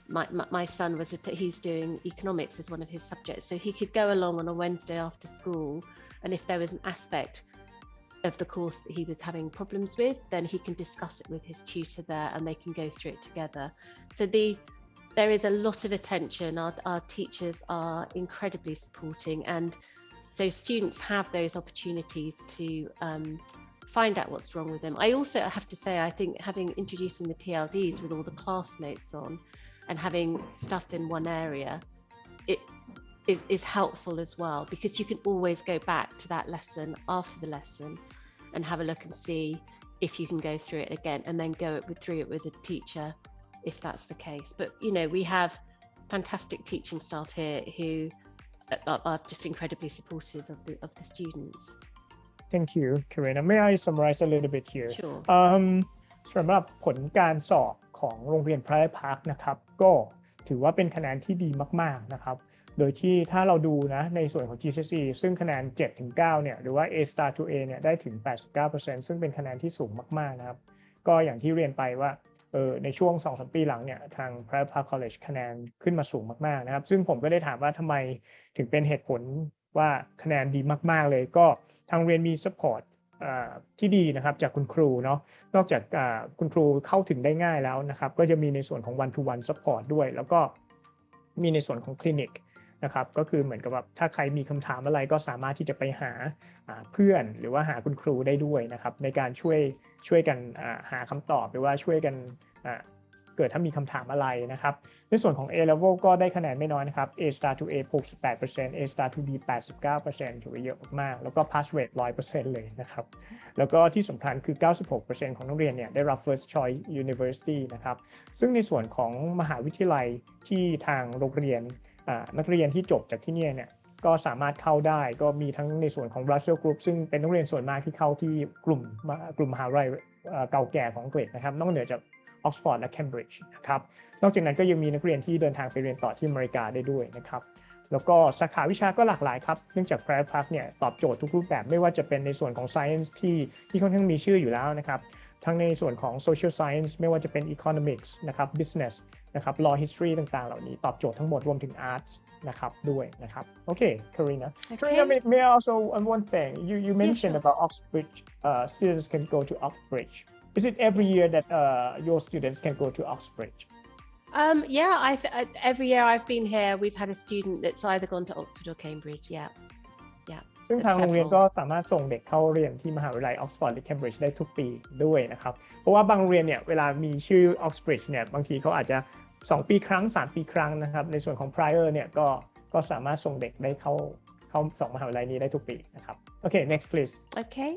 my son he's doing economics as one of his subjects, so he could go along on a Wednesday after school, and if there was an aspect of the course that he was having problems with, then he can discuss it with his tutor there, and they can go through it together. So there is a lot of attention. Our teachers are incredibly supporting, and so students have those opportunities to find out what's wrong with them. I also have to say, I think introducing the PLDs with all the class notes on and having stuff in one area, it is helpful as well, because you can always go back to that lesson after the lesson and have a look and see if you can go through it again, and then go through it with a teacher if that's the case. But we have fantastic teaching staff here who are just incredibly supportive of the students. Thank you, Karina. May I summarize a little bit here? Sure. สำหรับผลการสอบของโรงเรียน Prior Park นะครับก็ถือว่าเป็นคะแนนที่ดีมากๆนะครับโดยที่ถ้าเราดูนะในส่วนของ GCSE ซึ่งคะแนน 7-9 เนี่ยหรือว่า A* to A เนี่ยได้ถึง 89% ซึ่งเป็นคะแนนที่สูงมากๆนะครับก็อย่างที่เรียนไปว่าในช่วง 2-3 ปีหลังเนี่ยทาง Prior Park College คะแนนขึ้นมาสูงมากๆนะครับซึ่งผมก็ได้ถามว่าทำไมถึงเป็นเหตุผลว่าคะแนนดีมากๆเลยก็ทางโรงเรียนมี support ที่ดีนะครับจากคุณครูเนาะนอกจากคุณครูเข้าถึงได้ง่ายแล้วนะครับก็จะมีในส่วนของ one to one support ด้วยแล้วก็มีในส่วนของคลินิกนะครับก็คือเหมือนกับว่าถ้าใครมีคำถามอะไรก็สามารถที่จะไปหาเพื่อนหรือว่าหาคุณครูได้ด้วยนะครับในการช่วยกันหาคำตอบหรือว่าช่วยกัน เกิดถ้ามีคำถามอะไรนะครับในส่วนของ A level ก็ได้คะแนนไม่น้อยนะครับ A star to A 68% A star to B 89% ถือว่าเยอะมากๆแล้วก็ pass rate 100% เลยนะครับแล้วก็ที่สำคัญคือ 96% ของนักเรียนเนี่ยได้รับ first choice university นะครับซึ่งในส่วนของมหาวิทยาลัยที่ทางโรงเรียนนักเรียนที่จบจากที่นี่เนี่ยก็สามารถเข้าได้ก็มีทั้งในส่วนของ Russell Group ซึ่งเป็นนักเรียนส่วนมากที่เข้าที่กลุ่มมหาวิทยาลัยเก่าแก่ของอังกฤษนะครับนอกเหนือจาก Oxford และ Cambridge นะครับนอกจากนั้นก็ยังมีนักเรียนที่เดินทางไปเรียนต่อที่อเมริกาได้ด้วยนะครับแล้วก็สาขาวิชาก็หลากหลายครับเนื่องจาก Private Path เนี่ยตอบโจทย์ทุกรูปแบบไม่ว่าจะเป็นในส่วนของ Science ที่ค่อนข้างมีชื่ออยู่แล้วนะครับทั้งในส่วนของ Social Science ไม่ว่าจะเป็น Economics นะครับ Business นะครับ Law History ต่างๆเหล่านี้ตอบโจทย์ทั้งหมดรวมถึง Arts นะครับด้วยนะครับโอเค Karina may I also one thing you mentioned sure. about Oxbridge students can go to Oxbridge is it every year that your students can go to Oxbridge Yeah, every year I've been here, we've had a student that's either gone to Oxford or Cambridge. Yeah. ซึ่งทางโรงเรียนก็สามารถส่งเด็กเข้าเรียนที่มหาวิทยาลัย Oxford หรือ Cambridge ได้ทุกปีด้วยนะครับเพราะว่าบางโรงเรียนเนี่ยเวลามีชื่อ Oxbridge เนี่ยบางทีเขาอาจจะ2 ปีครั้ง3 ปีครั้งนะครับในส่วนของ prior เนี่ยก็สามารถส่งเด็กได้เข้า2 มหาวิทยาลัยนี้ได้ทุกปีนะครับโอเค next please Okay.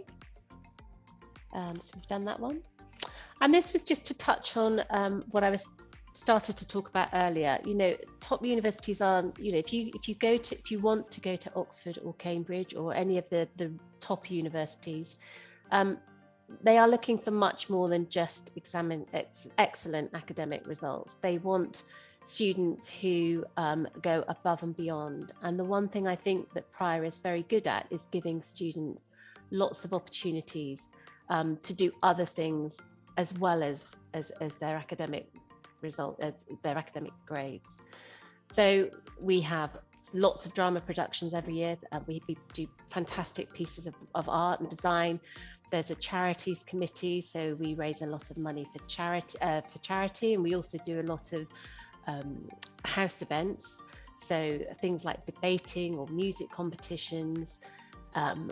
So we've done that one. And this was just to touch on what I was started to talk about earlier. You know, top universities are, you know, if you want to go to Oxford or Cambridge or any of the top universities, they are looking for much more than just excellent academic results. They want students who go above and beyond. And the one thing I think that Prior is very good at is giving students lots of opportunities to do other things as well as their academic as their academic grades. So we have lots of drama productions every year. We do fantastic pieces of art and design. There's a charities committee, so we raise a lot of money for charity, and we also do a lot of house events. So things like debating or music competitions.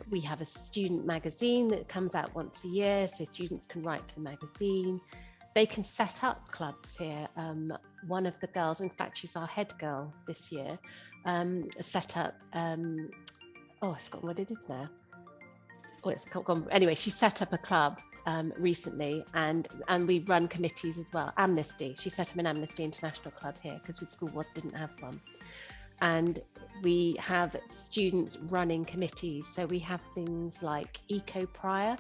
We have a student magazine that comes out once a year, so students can write for the magazine. They can set up clubs here. One of the girls, in fact, she's our head girl this year, set up, I've forgotten what it is now. It's gone. Anyway, she set up a club recently, and we run committees as well. Amnesty, she set up an Amnesty International club here because the school didn't have one. And we have students running committees. So we have things like Eco Prior,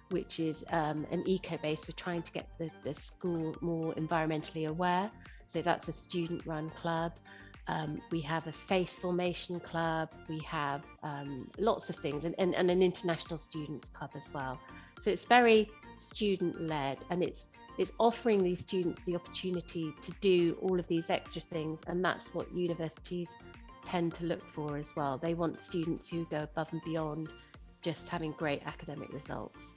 which is an eco-base. We're trying to get the school more environmentally aware. So that's a student-run club. We have a faith formation club. We have lots of things and an international students club as well. So it's very student-led, and it's offering these students the opportunity to do all of these extra things. And that's what universities tend to look for as well. They want students who go above and beyond just having great academic results.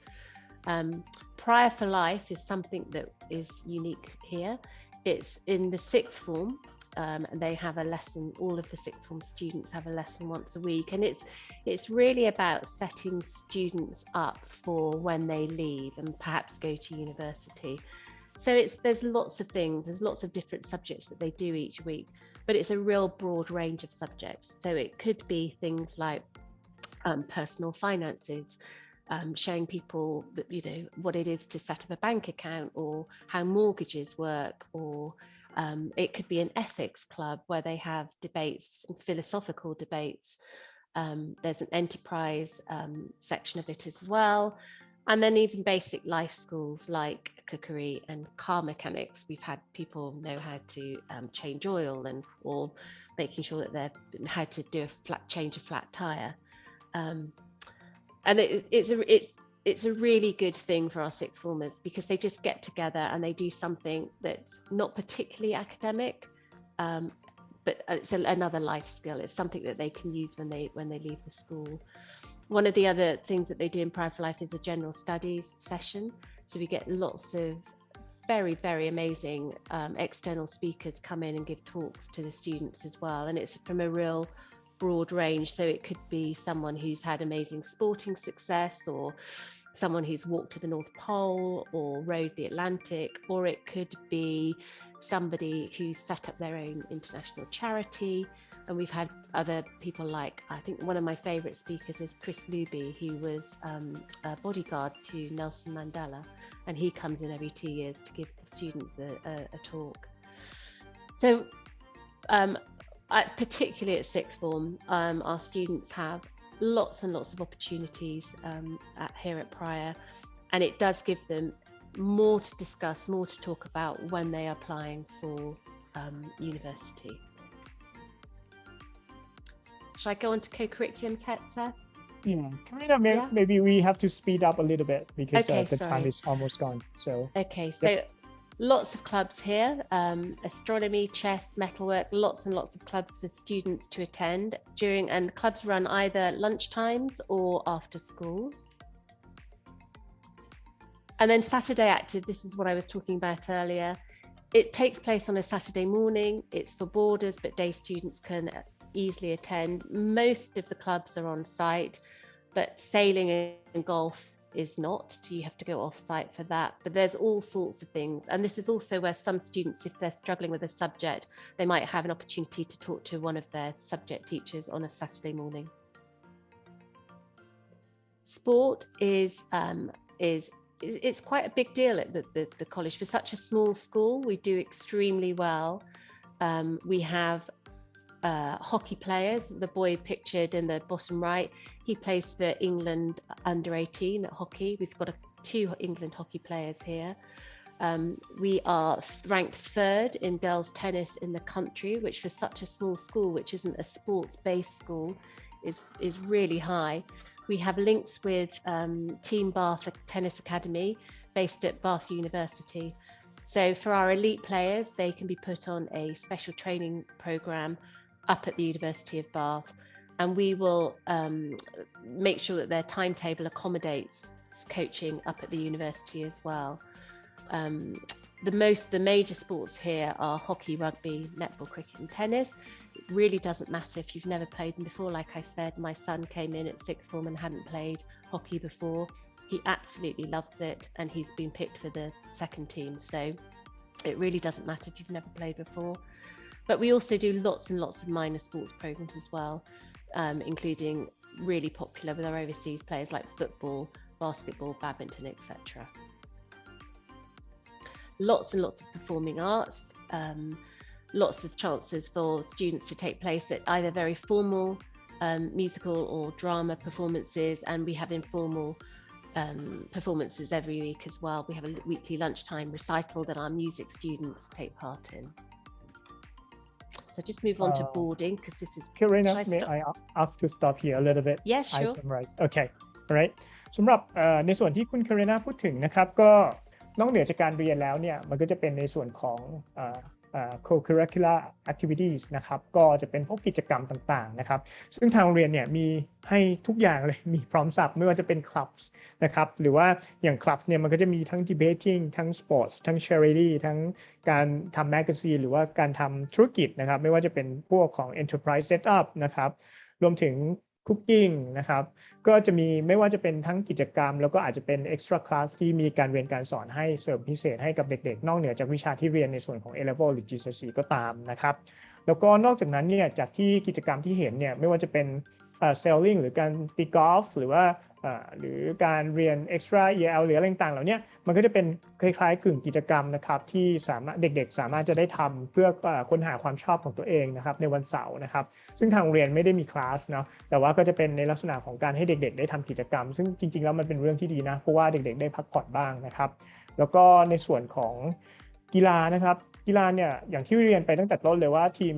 Prior for Life is something that is unique here. It's in the 6th form, and they have a lesson. All of the 6th form students have a lesson once a week, and it's really about setting students up for when they leave and perhaps go to university. So there's lots of things. There's lots of different subjects that they do each week, but it's a real broad range of subjects. So it could be things like personal finances. Showing people that, you know, what it is to set up a bank account or how mortgages work, or it could be an ethics club where they have debates, philosophical debates. There's an enterprise section of it as well. And then even basic life schools like cookery and car mechanics. We've had people know how to change oil or making sure that they're how to do change a flat tire. And it's a really good thing for our 6th formers because they just get together and they do something that's not particularly academic, but it's another life skill. It's something that they can use when they leave the school. One of the other things that they do in Prior for Life is a general studies session. So we get lots of very, very amazing external speakers come in and give talks to the students as well. And it's from a real broad range. So it could be someone who's had amazing sporting success, or someone who's walked to the North Pole or rowed the Atlantic, or it could be somebody who set up their own international charity. And we've had other people like, I think one of my favorite speakers is Chris Luby, who was a bodyguard to Nelson Mandela. And he comes in every 2 years to give the students a talk. So particularly at sixth form, our students have lots and lots of opportunities here at Prior, and it does give them more to discuss, more to talk about when they are applying for university. Shall I go on to co-curriculum, Tetsa? Yeah, Karina, maybe we have to speed up a little bit because the time is almost gone. So okay, so lots of clubs here, astronomy, chess, metalwork, lots and lots of clubs for students to attend during, and clubs run either lunchtimes or after school. And then Saturday Active, this is what I was talking about earlier. It takes place on a Saturday morning. It's for boarders, but day students can easily attend. Most of the clubs are on site, but sailing and golf is not. You have to go off site for that, but there's all sorts of things. And this is also where some students, if they're struggling with a subject, they might have an opportunity to talk to one of their subject teachers on a Saturday morning. Sport is it's quite a big deal at the college. For such a small school, we do extremely well. We have hockey players. The boy pictured in the bottom right, he plays for England under 18 at hockey. We've got 2 England hockey players here. We are ranked 3rd in girls tennis in the country, which for such a small school, which isn't a sports-based school, is really high. We have links with Team Bath Tennis Academy based at Bath University. So for our elite players, they can be put on a special training program up at the University of Bath, and we will make sure that their timetable accommodates coaching up at the university as well. The major sports here are hockey, rugby, netball, cricket and tennis. It really doesn't matter if you've never played them before. Like I said, my son came in at sixth form and hadn't played hockey before. He absolutely loves it, and he's been picked for the second team. So it really doesn't matter if you've never played before. But we also do lots and lots of minor sports programs as well, including really popular with our overseas players like football, basketball, badminton, etc. Lots and lots of performing arts, lots of chances for students to take place at either very formal musical or drama performances, and we have informal performances every week as well. We have a weekly lunchtime recital that our music students take part in. So just move on to boarding, because this is... Karina, may I ask to stop here a little bit? Yeah, sure. I summarize. Okay, all right. สำหรับในส่วนที่คุณ Karina พูดถึงนะครับก็นอกเหนือจากการเรียนแล้วเนี่ยมันก็จะเป็นในส่วนของco-curricular activities นะครับก็จะเป็นพวกกิจกรรมต่างๆนะครับซึ่งทางโรงเรียนเนี่ยมีให้ทุกอย่างเลยมีพร้อมสับไม่ว่าจะเป็น clubs นะครับหรือว่าอย่าง clubs เนี่ยมันก็จะมีทั้ง debating ทั้ง sports ทั้ง charity ทั้งการทำ magazine หรือว่าการทำธุรกิจนะครับไม่ว่าจะเป็นพวกของ enterprise setup นะครับรวมถึงcooking นะครับก็จะมีไม่ว่าจะเป็นทั้งกิจกรรมแล้วก็อาจจะเป็น extra class ที่มีการเรียนการสอนให้เสริมพิเศษให้กับเด็กๆนอกเหนือจากวิชาที่เรียนในส่วนของ A level หรือ GCSE ก็ตามนะครับแล้วก็นอกจากนั้นเนี่ยจากที่กิจกรรมที่เห็นเนี่ยไม่ว่าจะเป็นsailing หรือการตีกอล์ฟหรือว่าหรือการเรียน extra EL หรืออะไรต่างๆเหล่านี้มันก็จะเป็นคล้ายๆกึ่งกิจกรรมนะครับที่สามารถเด็กๆสามารถจะได้ทำเพื่อค้นหาความชอบของตัวเองนะครับในวันเสาร์นะครับซึ่งทางโรงเรียนไม่ได้มีคลาสเนาะแต่ว่าก็จะเป็นในลักษณะของการให้เด็กๆได้ทำกิจกรรมซึ่งจริงๆแล้วมันเป็นเรื่องที่ดีนะเพราะว่าเด็กๆได้พักผ่อนบ้างนะครับแล้วก็ในส่วนของกีฬานะครับกีฬาเนี่ยอย่างที่เรียนไปตั้งแต่ต้นเลยว่าทีม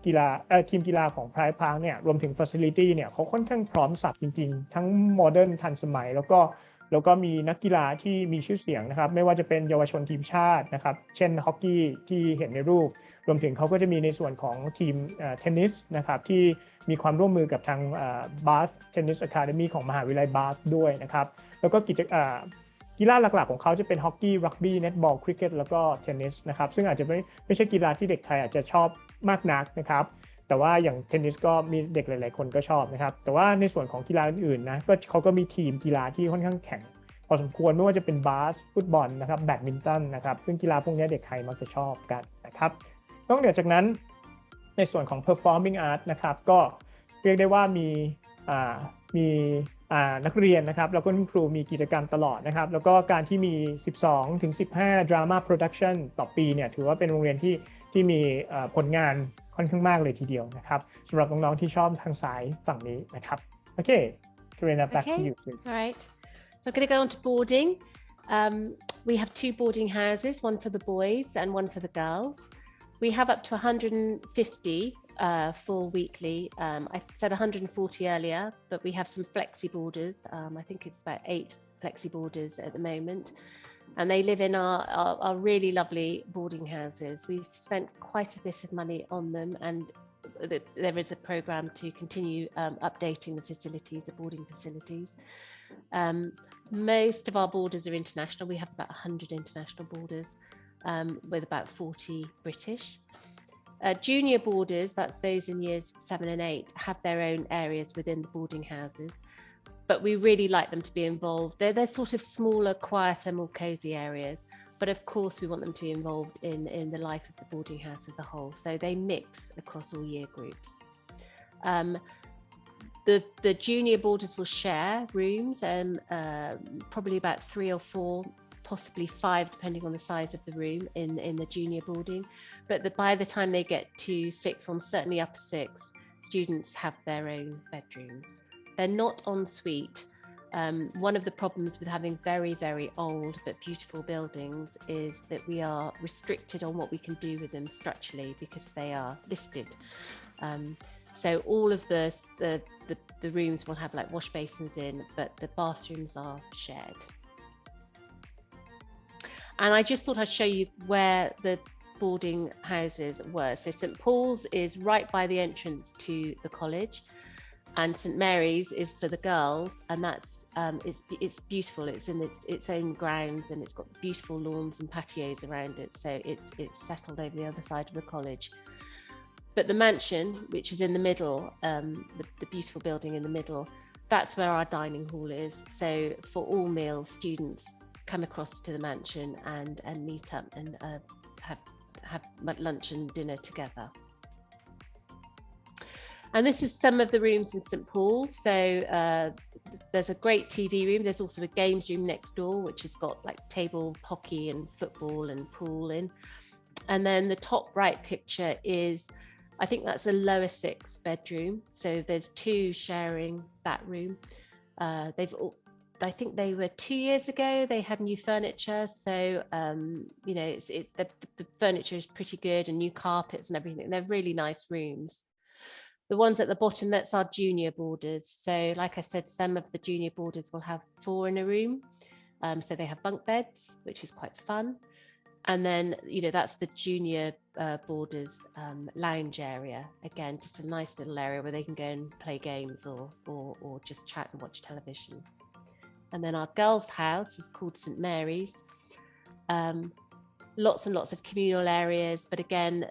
กีฬาของ Pride Park เนี่ยรวมถึง Facility เนี่ยเขาค่อนข้างพร้อมสับจริงๆทั้งโมเดิร์นทันสมัยแล้วก็มีนักกีฬาที่มีชื่อเสียงนะครับไม่ว่าจะเป็นเยาวชนทีมชาตินะครับเช่นฮอกกี้ที่เห็นในรูปรวมถึงเขาก็จะมีในส่วนของทีมเทนนิสนะครับที่มีความร่วมมือกับทางBath Tennis Academy ของมหาวิทยาลัยบาธด้วยนะครับแล้วก็กีฬาหลักๆของเขาจะเป็นฮอกกี้รักบี้เน็ตบอลคริกเก็ตแล้วก็เทนนิสนะครับซึ่งอาจจะไม่ใช่กีฬาที่เด็กไทยอาจจะชอบมากนักนะครับแต่ว่าอย่างเทนนิสก็มีเด็กหลายๆคนก็ชอบนะครับแต่ว่าในส่วนของกีฬาอื่นๆนะก็เขาก็มีทีมกีฬาที่ค่อนข้างแข็งพ อสมควรไม่ว่าจะเป็นบาสฟุตบอลนะครับแบดมินตันนะครับซึ่งกีฬาพวกนี้เด็กไทยมักจะชอบกันนะครับนอกเหนือจากนั้นในส่วนของ performing art นะครับก็เรียกได้ว่ามีนักเรียนนะครับแล้วก็คุณครูมีกิจกรรมตลอดนะครับแล้วก็การที่มี 12-15 drama production ต่อปีเนี่ยถือว่าเป็นโรงเรียนที่มีผลงานค่อนข้างมากเลยทีเดียวนะครับสำหรับน้องๆที่ชอบทางสายฝั่งนี้นะครับโอเค Karina back to you please. All right. So I'm going to go on to boarding. We have 2 boarding houses, one for the boys and one for the girls. We have up to 150 full weekly. I said 140 earlier, but we have some flexi boarders. I think it's about 8 flexi boarders at the moment. And they live in our really lovely boarding houses. We've spent quite a bit of money on them, and there is a programme to continue updating the facilities, the boarding facilities. Most of our boarders are international. We have about 100 international boarders with about 40 British. Junior boarders, that's those in years 7 and 8, have their own areas within the boarding houses, but we really like them to be involved. They're sort of smaller, quieter, more cosy areas, but of course we want them to be involved in the life of the boarding house as a whole, so they mix across all year groups. The junior boarders will share rooms, and probably about 3 or 4, possibly 5, depending on the size of the room in the junior boarding. But by the time they get to sixth form, certainly upper sixth, students have their own bedrooms. They're not en suite. One of the problems with having very, very old but beautiful buildings is that we are restricted on what we can do with them structurally because they are listed. So all of the rooms will have like wash basins in, but the bathrooms are shared. And I just thought I'd show you where the boarding houses were. So St Paul's is right by the entrance to the college, and St Mary's is for the girls, and that's it's beautiful. It's in its own grounds, and it's got beautiful lawns and patios around it, so it's settled over the other side of the college. But the mansion, which is in the middle, the beautiful building in the middle, that's where our dining hall is. So for all meals, students come across to the mansion and meet up and have lunch and dinner together. And this is some of the rooms in St Paul's. So there's a great TV room. There's also a games room next door, which has got like table hockey and football and pool in. And then the top right picture is, I think that's a lower sixth bedroom. So there's 2 sharing that room. I think they were 2 years ago, they had new furniture. So, you know, the furniture is pretty good, and new carpets and everything. They're really nice rooms. The ones at the bottom, that's our junior boarders. So like I said, some of the junior boarders will have 4 in a room. So they have bunk beds, which is quite fun. And then, you know, that's the junior boarders lounge area. Again, just a nice little area where they can go and play games or just chat and watch television. And then our girls' house is called St Mary's. Lots and lots of communal areas, but again,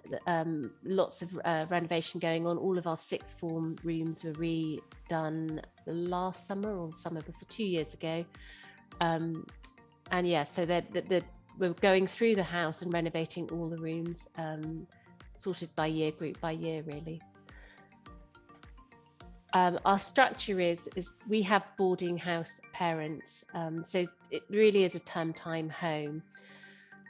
lots of renovation going on. All of our sixth form rooms were redone last summer or summer before, 2 years ago. And yeah, so we're going through the house and renovating all the rooms, sorted by year group by year, really. Our structure is we have boarding house parents, so it really is a term time home.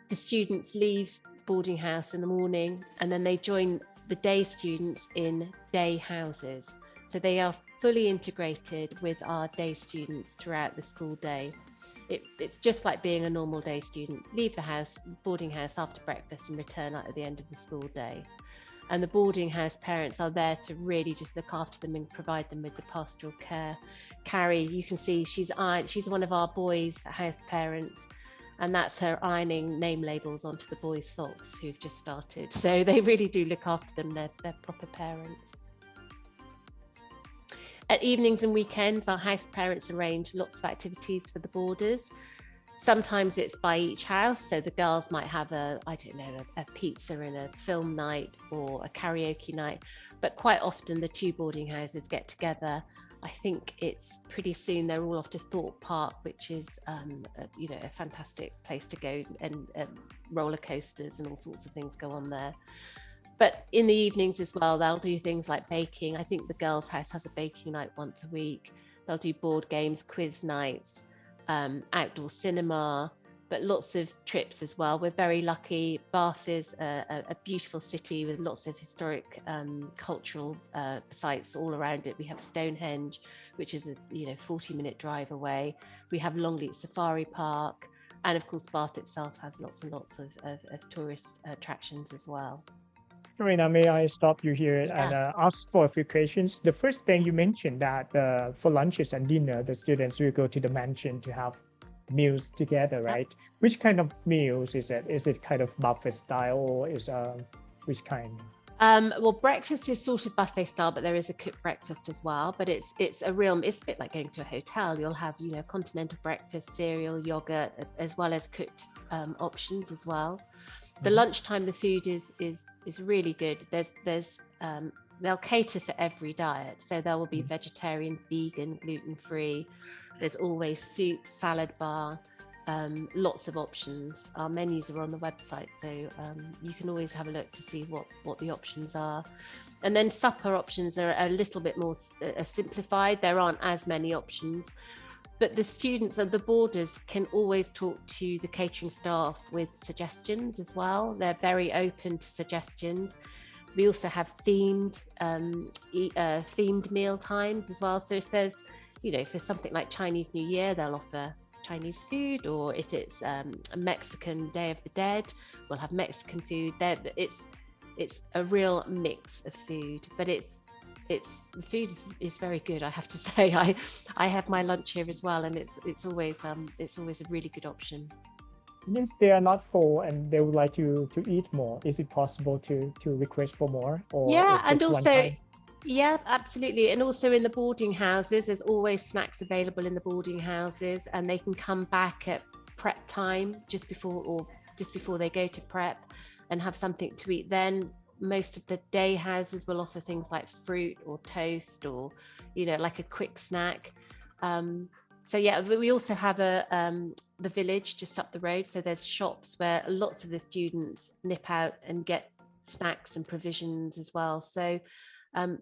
The students leave boarding house in the morning, and then they join the day students in day houses. So they are fully integrated with our day students throughout the school day. It's just like being a normal day student. Leave the house, boarding house after breakfast, and return at the end of the school day. And the boarding house parents are there to really just look after them and provide them with the pastoral care. Carrie, you can see she's one of our boys' house parents, and that's her ironing name labels onto the boys' socks who've just started. So they really do look after them. They're proper parents. At evenings and weekends, our house parents arrange lots of activities for the boarders. Sometimes it's by each house, so the girls might have a pizza and a film night or a karaoke night, but quite often the 2 boarding houses get together I think it's pretty soon they're all off to Thorpe Park, which is a fantastic place to go, and roller coasters and all sorts of things go on there. But in the evenings as well, they'll do things like baking. I think the girls' house has a baking night once a week. They'll do board games, quiz nights, outdoor cinema, but lots of trips as well. We're very lucky. Bath is a beautiful city with lots of historic cultural sites all around it. We have Stonehenge, which is a 40-minute drive away. We have Longleat Safari Park, and of course Bath itself has lots and lots of tourist attractions as well. Karina, may I stop you here Yeah. and ask for a few questions? The first thing you mentioned that for lunches and dinner, the students will go to the mansion to have meals together, right? Which kind of meals is it? Is it kind of buffet style, or is which kind? Well, breakfast is sort of buffet style, but there is a cooked breakfast as well. But it's a bit like going to a hotel. You'll have continental breakfast, cereal, yogurt, as well as cooked options as well. The lunchtime, the food is really good. They'll cater for every diet, so there will be vegetarian, vegan, gluten-free. There's always soup, salad bar, lots of options. Our menus are on the website, so you can always have a look to see what the options are. And then supper options are a little bit more simplified. There aren't as many options, but the students and the boarders can always talk to the catering staff with suggestions as well. They're very open to suggestions. We also have themed meal times as well. So if there's for something like Chinese New Year, they'll offer Chinese food, or if it's a Mexican Day of the Dead, we'll have Mexican food. It's a real mix of food, but the food is very good, I have to say. I have my lunch here as well, and it's always a really good option. Means they are not full and they would like to eat more. Is it possible to request for more? Or And just one also. time? Yeah, absolutely. And also in the boarding houses, there's always snacks available in the boarding houses, and they can come back at prep time just before they go to prep and have something to eat. Then most of the day houses will offer things like fruit or toast, or like a quick snack. So yeah, we also have the village just up the road. So there's shops where lots of the students nip out and get snacks and provisions as well. So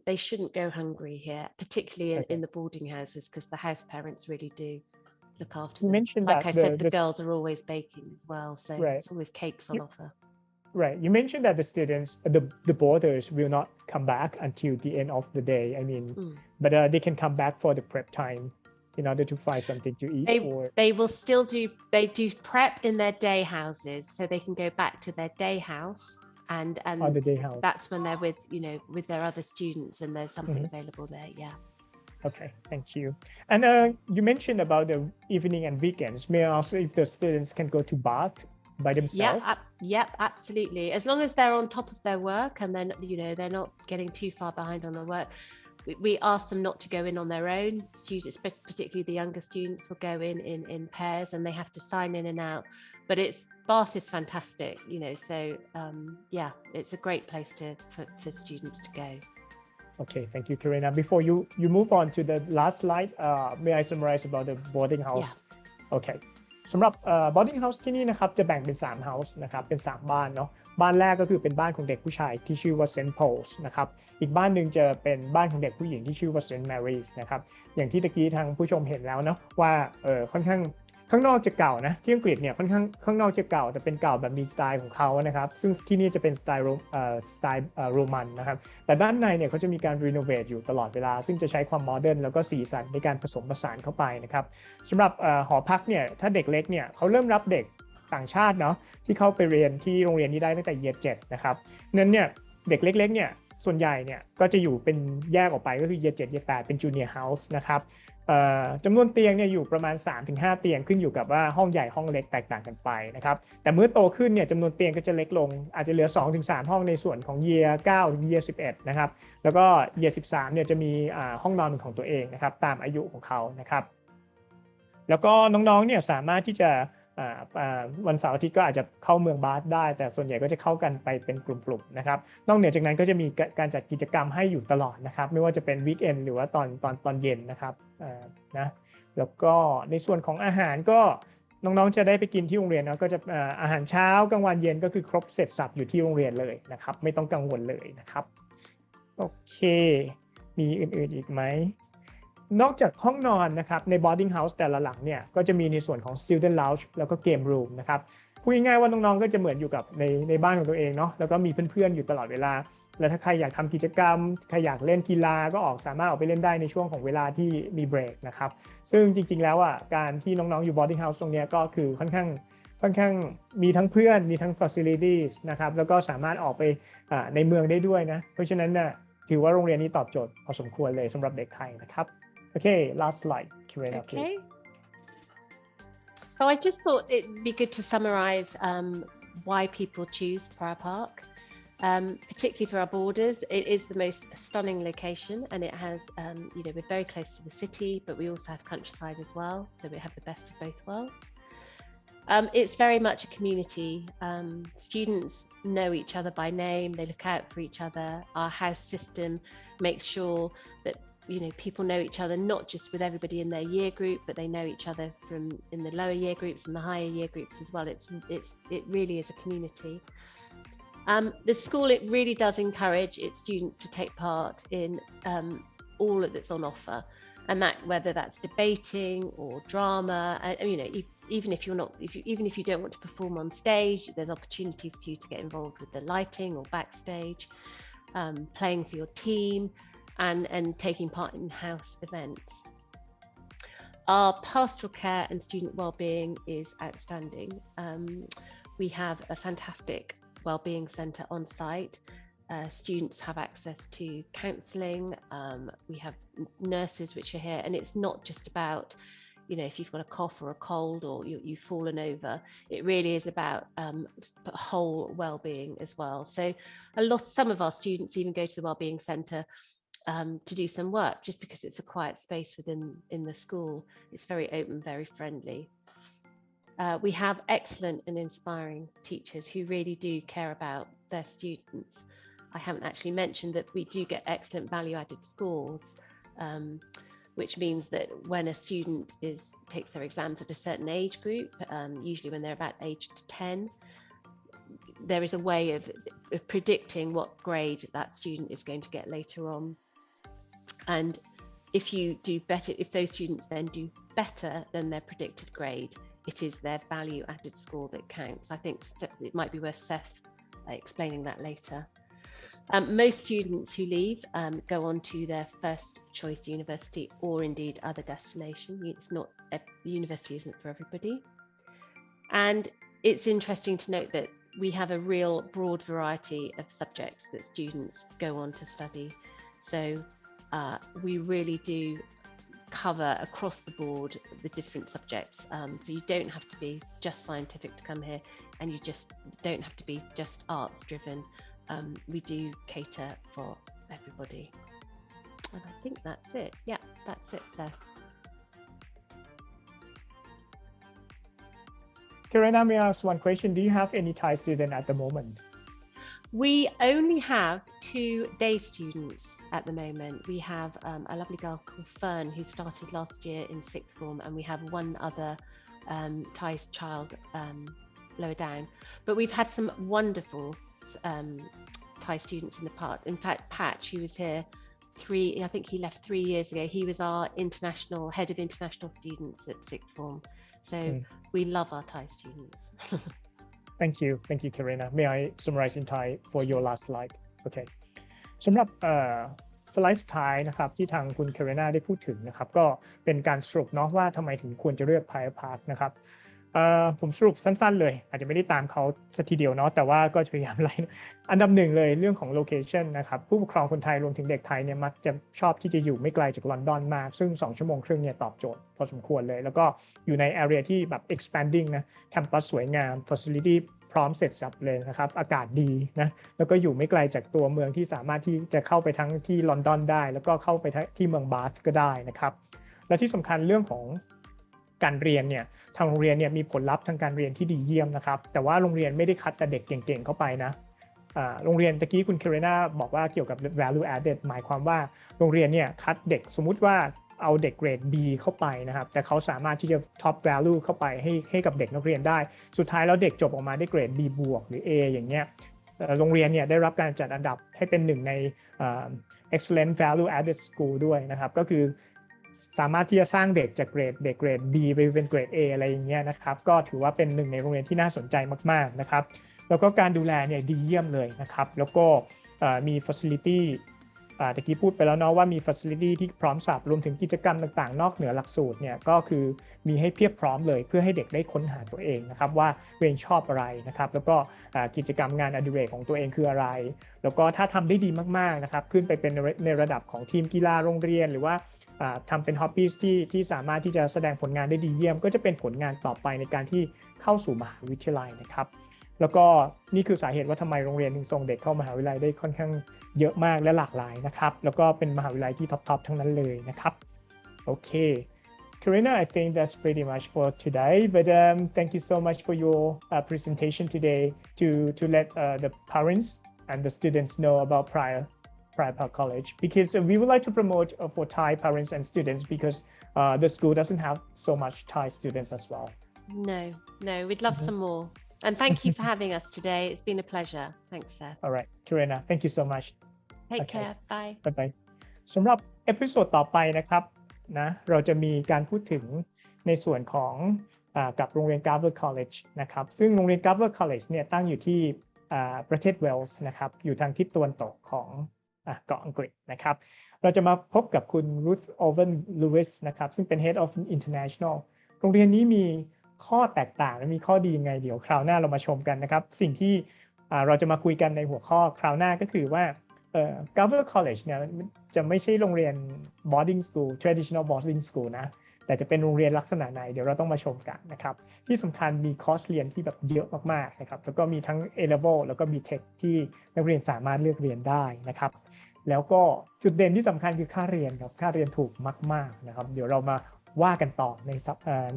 they shouldn't go hungry here, particularly in the boarding houses, because the house parents really do look after them. You mentioned like that I said, the girls are always baking as well, so Right. it's always cakes on offer. Right. You mentioned that the students, the boarders will not come back until the end of the day. I mean, but they can come back for the prep time in order to find something to eat. They will still do prep in their day houses, so they can go back to their day house. And on the day house. That's when they're with their other students, and there's something available there. Yeah. Okay, thank you. And you mentioned about the evening and weekends. May I ask if the students can go to Bath by themselves? Yeah, absolutely. As long as they're on top of their work, and then they're not getting too far behind on their work. We ask them not to go in on their own. Students, particularly the younger students, will go in pairs, and they have to sign in and out. But Bath is fantastic, so yeah, it's a great place for students to go. Okay, thank you, Karina. Before you move on to the last slide, may I summarize about the boarding house? Yeah. Okay. สำหรับ boarding house ที่นี่นะครับจะแบ่งเป็น3 house นะครับเป็น3บ้านเนาะบ้านแรกก็คือเป็นบ้านของเด็กผู้ชายที่ชื่อว่า St. Paul's นะครับอีกบ้านหนึ่งจะเป็นบ้านของเด็กผู้หญิงที่ชื่อว่า St. Mary's นะครับอย่างที่ตะกี้ทางผู้ชมเห็นแล้วเนาะว่าค่อนข้างข้างนอกจะเก่านะที่อังกฤษเนี่ยค่อนข้างข้างนอกจะเก่าแต่เป็นเก่าแบบมีสไตล์ของเขานะครับซึ่งที่นี่จะเป็นสไตล์โรมันนะครับแต่ด้านในเนี่ยเขาจะมีการรีโนเวทอยู่ตลอดเวลาซึ่งจะใช้ความโมเดิร์นแล้วก็สีสันในการผสมผสานเข้าไปนะครับสำหรับหอพักเนี่ยถ้าเด็กเล็กเนี่ยเขาเริ่มรับเด็กต่างชาติเนาะที่เข้าไปเรียนที่โรงเรียนนี้ได้ตั้งแต่Year 7นะครับนั้นเนี่ยเด็กเล็กๆเนี่ยส่วนใหญ่เนี่ยก็จะอยู่เป็นแยกออกไปก็คือ Year 7 Year 8เป็น Junior House นะครับจำนวนเตียงเนี่ยอยู่ประมาณ 3-5 เตียงขึ้นอยู่กับว่าห้องใหญ่ห้องเล็กแตกต่างกันไปนะครับแต่เมื่อโตขึ้นเนี่ยจำนวนเตียงก็จะเล็กลงอาจจะเหลือ 2-3 ห้องในส่วนของ Year 9 ถึง Year 11นะครับแล้วก็ Year 13เนี่ยจะมีห้องนอนของตัวเองนะครับตามอายุของเขานะครับแล้วก็น้องๆเนี่ยสามารถที่จะ วันเสาร์อาทิตย์ก็อาจจะเข้าเมืองบาสได้แต่ส่วนใหญ่ก็จะเข้ากันไปเป็นกลุ่มๆนะครับนอกเหนือจากนั้นก็จะมีการจัดกิจกรรมให้อยู่ตลอดนะครับไม่ว่าจะเป็นวีคเอนด์หรือว่าตอนเย็นนะครับนะแล้วก็ในส่วนของอาหารก็น้องๆจะได้ไปกินที่โรงเรียนนะก็จะอาหารเช้ากลางวันเย็นก็คือครบเสร็จสับอยู่ที่โรงเรียนเลยนะครับไม่ต้องกังวลเลยนะครับโอเคมีอื่นๆอีกไหมนอกจากห้องนอนนะครับใน boarding house แต่ละหลังเนี่ยก็จะมีในส่วนของ student lounge แล้วก็ game room นะครับพูดง่ายๆว่าน้องๆก็จะเหมือนอยู่กับในบ้านของตัวเองเนาะแล้วก็มีเพื่อนๆอยู่ตลอดเวลาแล้วถ้าใครอยากทำกิจกรรมใครอยากเล่นกีฬาก็สามารถออกไปเล่นได้ในช่วงของเวลาที่มีเบรกนะครับซึ่งจริงๆแล้วการที่น้องๆอยู่ boarding house ตรงนี้ก็คือค่อนข้างมีทั้งเพื่อนมีทั้ง facilities นะครับแล้วก็สามารถออกไปในเมืองได้ด้วยนะเพราะฉะนั้นถือว่าโรงเรียนนี้ตอบโจทย์พอสมควรเลยสำหรับเด็กไทยนะครับOkay, last slide, Karina, please. So I just thought it'd be good to summarize why people choose Prior Park, particularly for our borders. It is the most stunning location, and it has, we're very close to the city, but we also have countryside as well, so we have the best of both worlds. It's very much a community. Students know each other by name, they look out for each other. Our house system makes sure that people know each other, not just with everybody in their year group, but they know each other from in the lower year groups and the higher year groups as well. It really is a community. The school, it really does encourage its students to take part in all that's on offer, and that whether that's debating or drama, even if you don't want to perform on stage, there's opportunities for you to get involved with the lighting or backstage, playing for your team, and taking part in house events. Our pastoral care and student wellbeing is outstanding. We have a fantastic wellbeing centre on site. Students have access to counselling. We have nurses which are here, and it's not just about if you've got a cough or a cold or you've fallen over. It really is about whole wellbeing as well. So some of our students even go to the wellbeing centre to do some work, just because it's a quiet space in the school. It's very open, very friendly. We have excellent and inspiring teachers who really do care about their students. I haven't actually mentioned that we do get excellent value-added scores, which means that when a student takes their exams at a certain age group, usually when they're about aged 10, there is a way of predicting what grade that student is going to get later on. And if you do better, if those students then do better than their predicted grade, it is their value added score that counts. I think it might be worth Seth explaining that later. Most students who leave go on to their first choice university or indeed other destination. It's not, the university isn't for everybody. And it's interesting to note that we have a real broad variety of subjects that students go on to study. So we really do cover across the board the different subjects. So you don't have to be just scientific to come here, and you just don't have to be just arts driven. We do cater for everybody. And I think that's it. Yeah, that's it, Seth. Karina, may I ask one question? Do you have any Thai student at the moment? We only have 2 day students at the moment. We have a lovely girl called Fern who started last year in 6th form, and we have one other Thai child lower down. But we've had some wonderful Thai students in the past. In fact, Pat, he was here I think he left 3 years ago. He was our head of international students at 6th form. So we love our Thai students. Thank you, Karina. May I summarize in Thai for your last slide? Okay. สำหรับสไลด์สุดท้ายนะครับที่ทางคุณ Karina ได้พูดถึงนะครับก็เป็นการสรุปเนาะว่าทำไมถึงควรจะเลือก Prior Park นะครับผมสรุปสั้นๆเลยอาจจะไม่ได้ตามเขาสักทีเดียวเนาะแต่ว่าก็จะพยายามไล่อันดับ1เลยเรื่องของ location นะครับผู้ปกครองคนไทยรวมถึงเด็กไทยเนี่ยมักจะชอบที่จะอยู่ไม่ไกลจากลอนดอนมากซึ่ง2 ชั่วโมงครึ่งเนี่ยตอบโจทย์พอสมควรเลยแล้วก็อยู่ใน area ที่แบบ expanding นะแคมปัสสวยงาม facility พร้อมเสร็จสับเลยนะครับอากาศดีนะแล้วก็อยู่ไม่ไกลจากตัวเมืองที่สามารถที่จะเข้าไปทั้งที่ลอนดอนได้แล้วก็เข้าไปที่เมืองบาธก็ได้นะครับและที่สำคัญเรื่องของ การเรียนเนี่ยทางโรงเรียนเนี่ยมีผลลัพธ์ทางการเรียนที่ดีเยี่ยมนะครับแต่ว่าโรงเรียนไม่ได้คัดแต่เด็กเก่งๆเข้าไปนะโรงเรียนตะกี้คุณเคเรนาบอกว่าเกี่ยวกับ value added หมายความว่าโรงเรียนเนี่ยคัดเด็กสมมุติว่าเอาเด็กเกรด B เข้าไปนะครับแต่เขาสามารถที่จะ top value เข้าไปให้กับเด็กนักเรียนได้สุดท้ายแล้วเด็กจบออกมาได้เกรด B บวกหรือ A อย่างเงี้ยโรงเรียนเนี่ยได้รับการจัดอันดับให้เป็นหนึ่งใน excellent value added school ด้วยนะครับก็คือสามารถที่จะสร้างเด็กจากเกรด B ไปเป็นเกรด A อะไรอย่างเงี้ยนะครับก็ถือว่าเป็นหนึ่งในโรงเรียนที่น่าสนใจมากๆนะครับแล้วก็การดูแลเนี่ยดีเยี่ยมเลยนะครับแล้วก็มี facility ตะกี้พูดไปแล้วเนาะว่ามี facility ที่พร้อมสับรวมถึงกิจกรรมต่างๆนอกเหนือหลักสูตรเนี่ยก็คือมีให้เพียบพร้อมเลยเพื่อให้เด็กได้ค้นหาตัวเองนะครับว่าตัวเองชอบอะไรนะครับแล้วก็กิจกรรมงานอดิเรกของตัวเองคืออะไรแล้วก็ถ้าทำได้ดีมากๆนะครับขึ้นไปเป็นในระดับของทีมกีฬาโรงเรียนหรือว่าทำเป็น hobbies ที่สามารถที่จะแสดงผลงานได้ดีเยี่ยมก็จะเป็นผลงานต่อไปในการที่เข้าสู่มหาวิทยาลัยนะครับแล้วก็นี่คือสาเหตุว่าทำไมโรงเรียนถึงส่งเด็กเข้ามหาวิทยาลัยได้ค่อนข้างเยอะมากและหลากหลายนะครับแล้วก็เป็นมหาวิทยาลัยที่ท็อปทั้งนั้นเลยนะครับโอเค Karina, I think that's pretty much for today, but thank you so much for your presentation today to let the parents and the students know about Prior Park College because we would like to promote for Thai parents and students because the school doesn't have so much Thai students as well. No, we'd love some more. And thank you for having us today. It's been a pleasure. Thanks, Seth. All right, Karina, thank you so much. Take care. Bye. Bye. สำหรับเอพิโซดต่อไปนะครับนะเราจะมีการพูดถึงในส่วนของกับโรงเรียน 𝐶𝐫 College นะครับซึ่งโรงเรียน 𝐶𝐫 College เนี่ยตั้งอยู่ที่ประเทศเวลส์นะครับอยู่ทางทิศตะวันตกของเกาะอังกฤษนะครับเราจะมาพบกับคุณ Ruth Owen Lewis นะครับซึ่งเป็น Head of International โรงเรียนนี้มีข้อแตกต่างและมีข้อดียังไงเดี๋ยวคราวหน้าเรามาชมกันนะครับสิ่งที่เราจะมาคุยกันในหัวข้อคราวหน้าก็คือว่า𝐶𝐫 College เนี่ยจะไม่ใช่โรงเรียน boarding school traditional boarding school นะแต่จะเป็นโรงเรียนลักษณะไหนเดี๋ยวเราต้องมาชมกันนะครับที่สำคัญมีคอร์สเรียนที่แบบเยอะมากๆนะครับแล้วก็มีทั้ง A level แล้วก็มี Tech ที่นักเรียนสามารถเลือกเรียนได้นะครับแล้วก็จุดเด่นที่สำคัญคือค่าเรียนครับค่าเรียนถูกมากๆนะครับเดี๋ยวเรามาว่ากันต่อ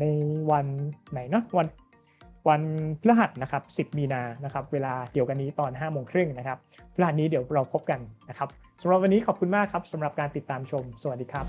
ในวันไหนเนาะวันพฤหัสนะครับ 10 มีนานะครับเวลาเดียวกันนี้ตอน 5:30 น.นะครับพฤหัสนี้เดี๋ยวเราพบกันนะครับสำหรับวันนี้ขอบคุณมากครับสำหรับการติดตามชมสวัสดีครับ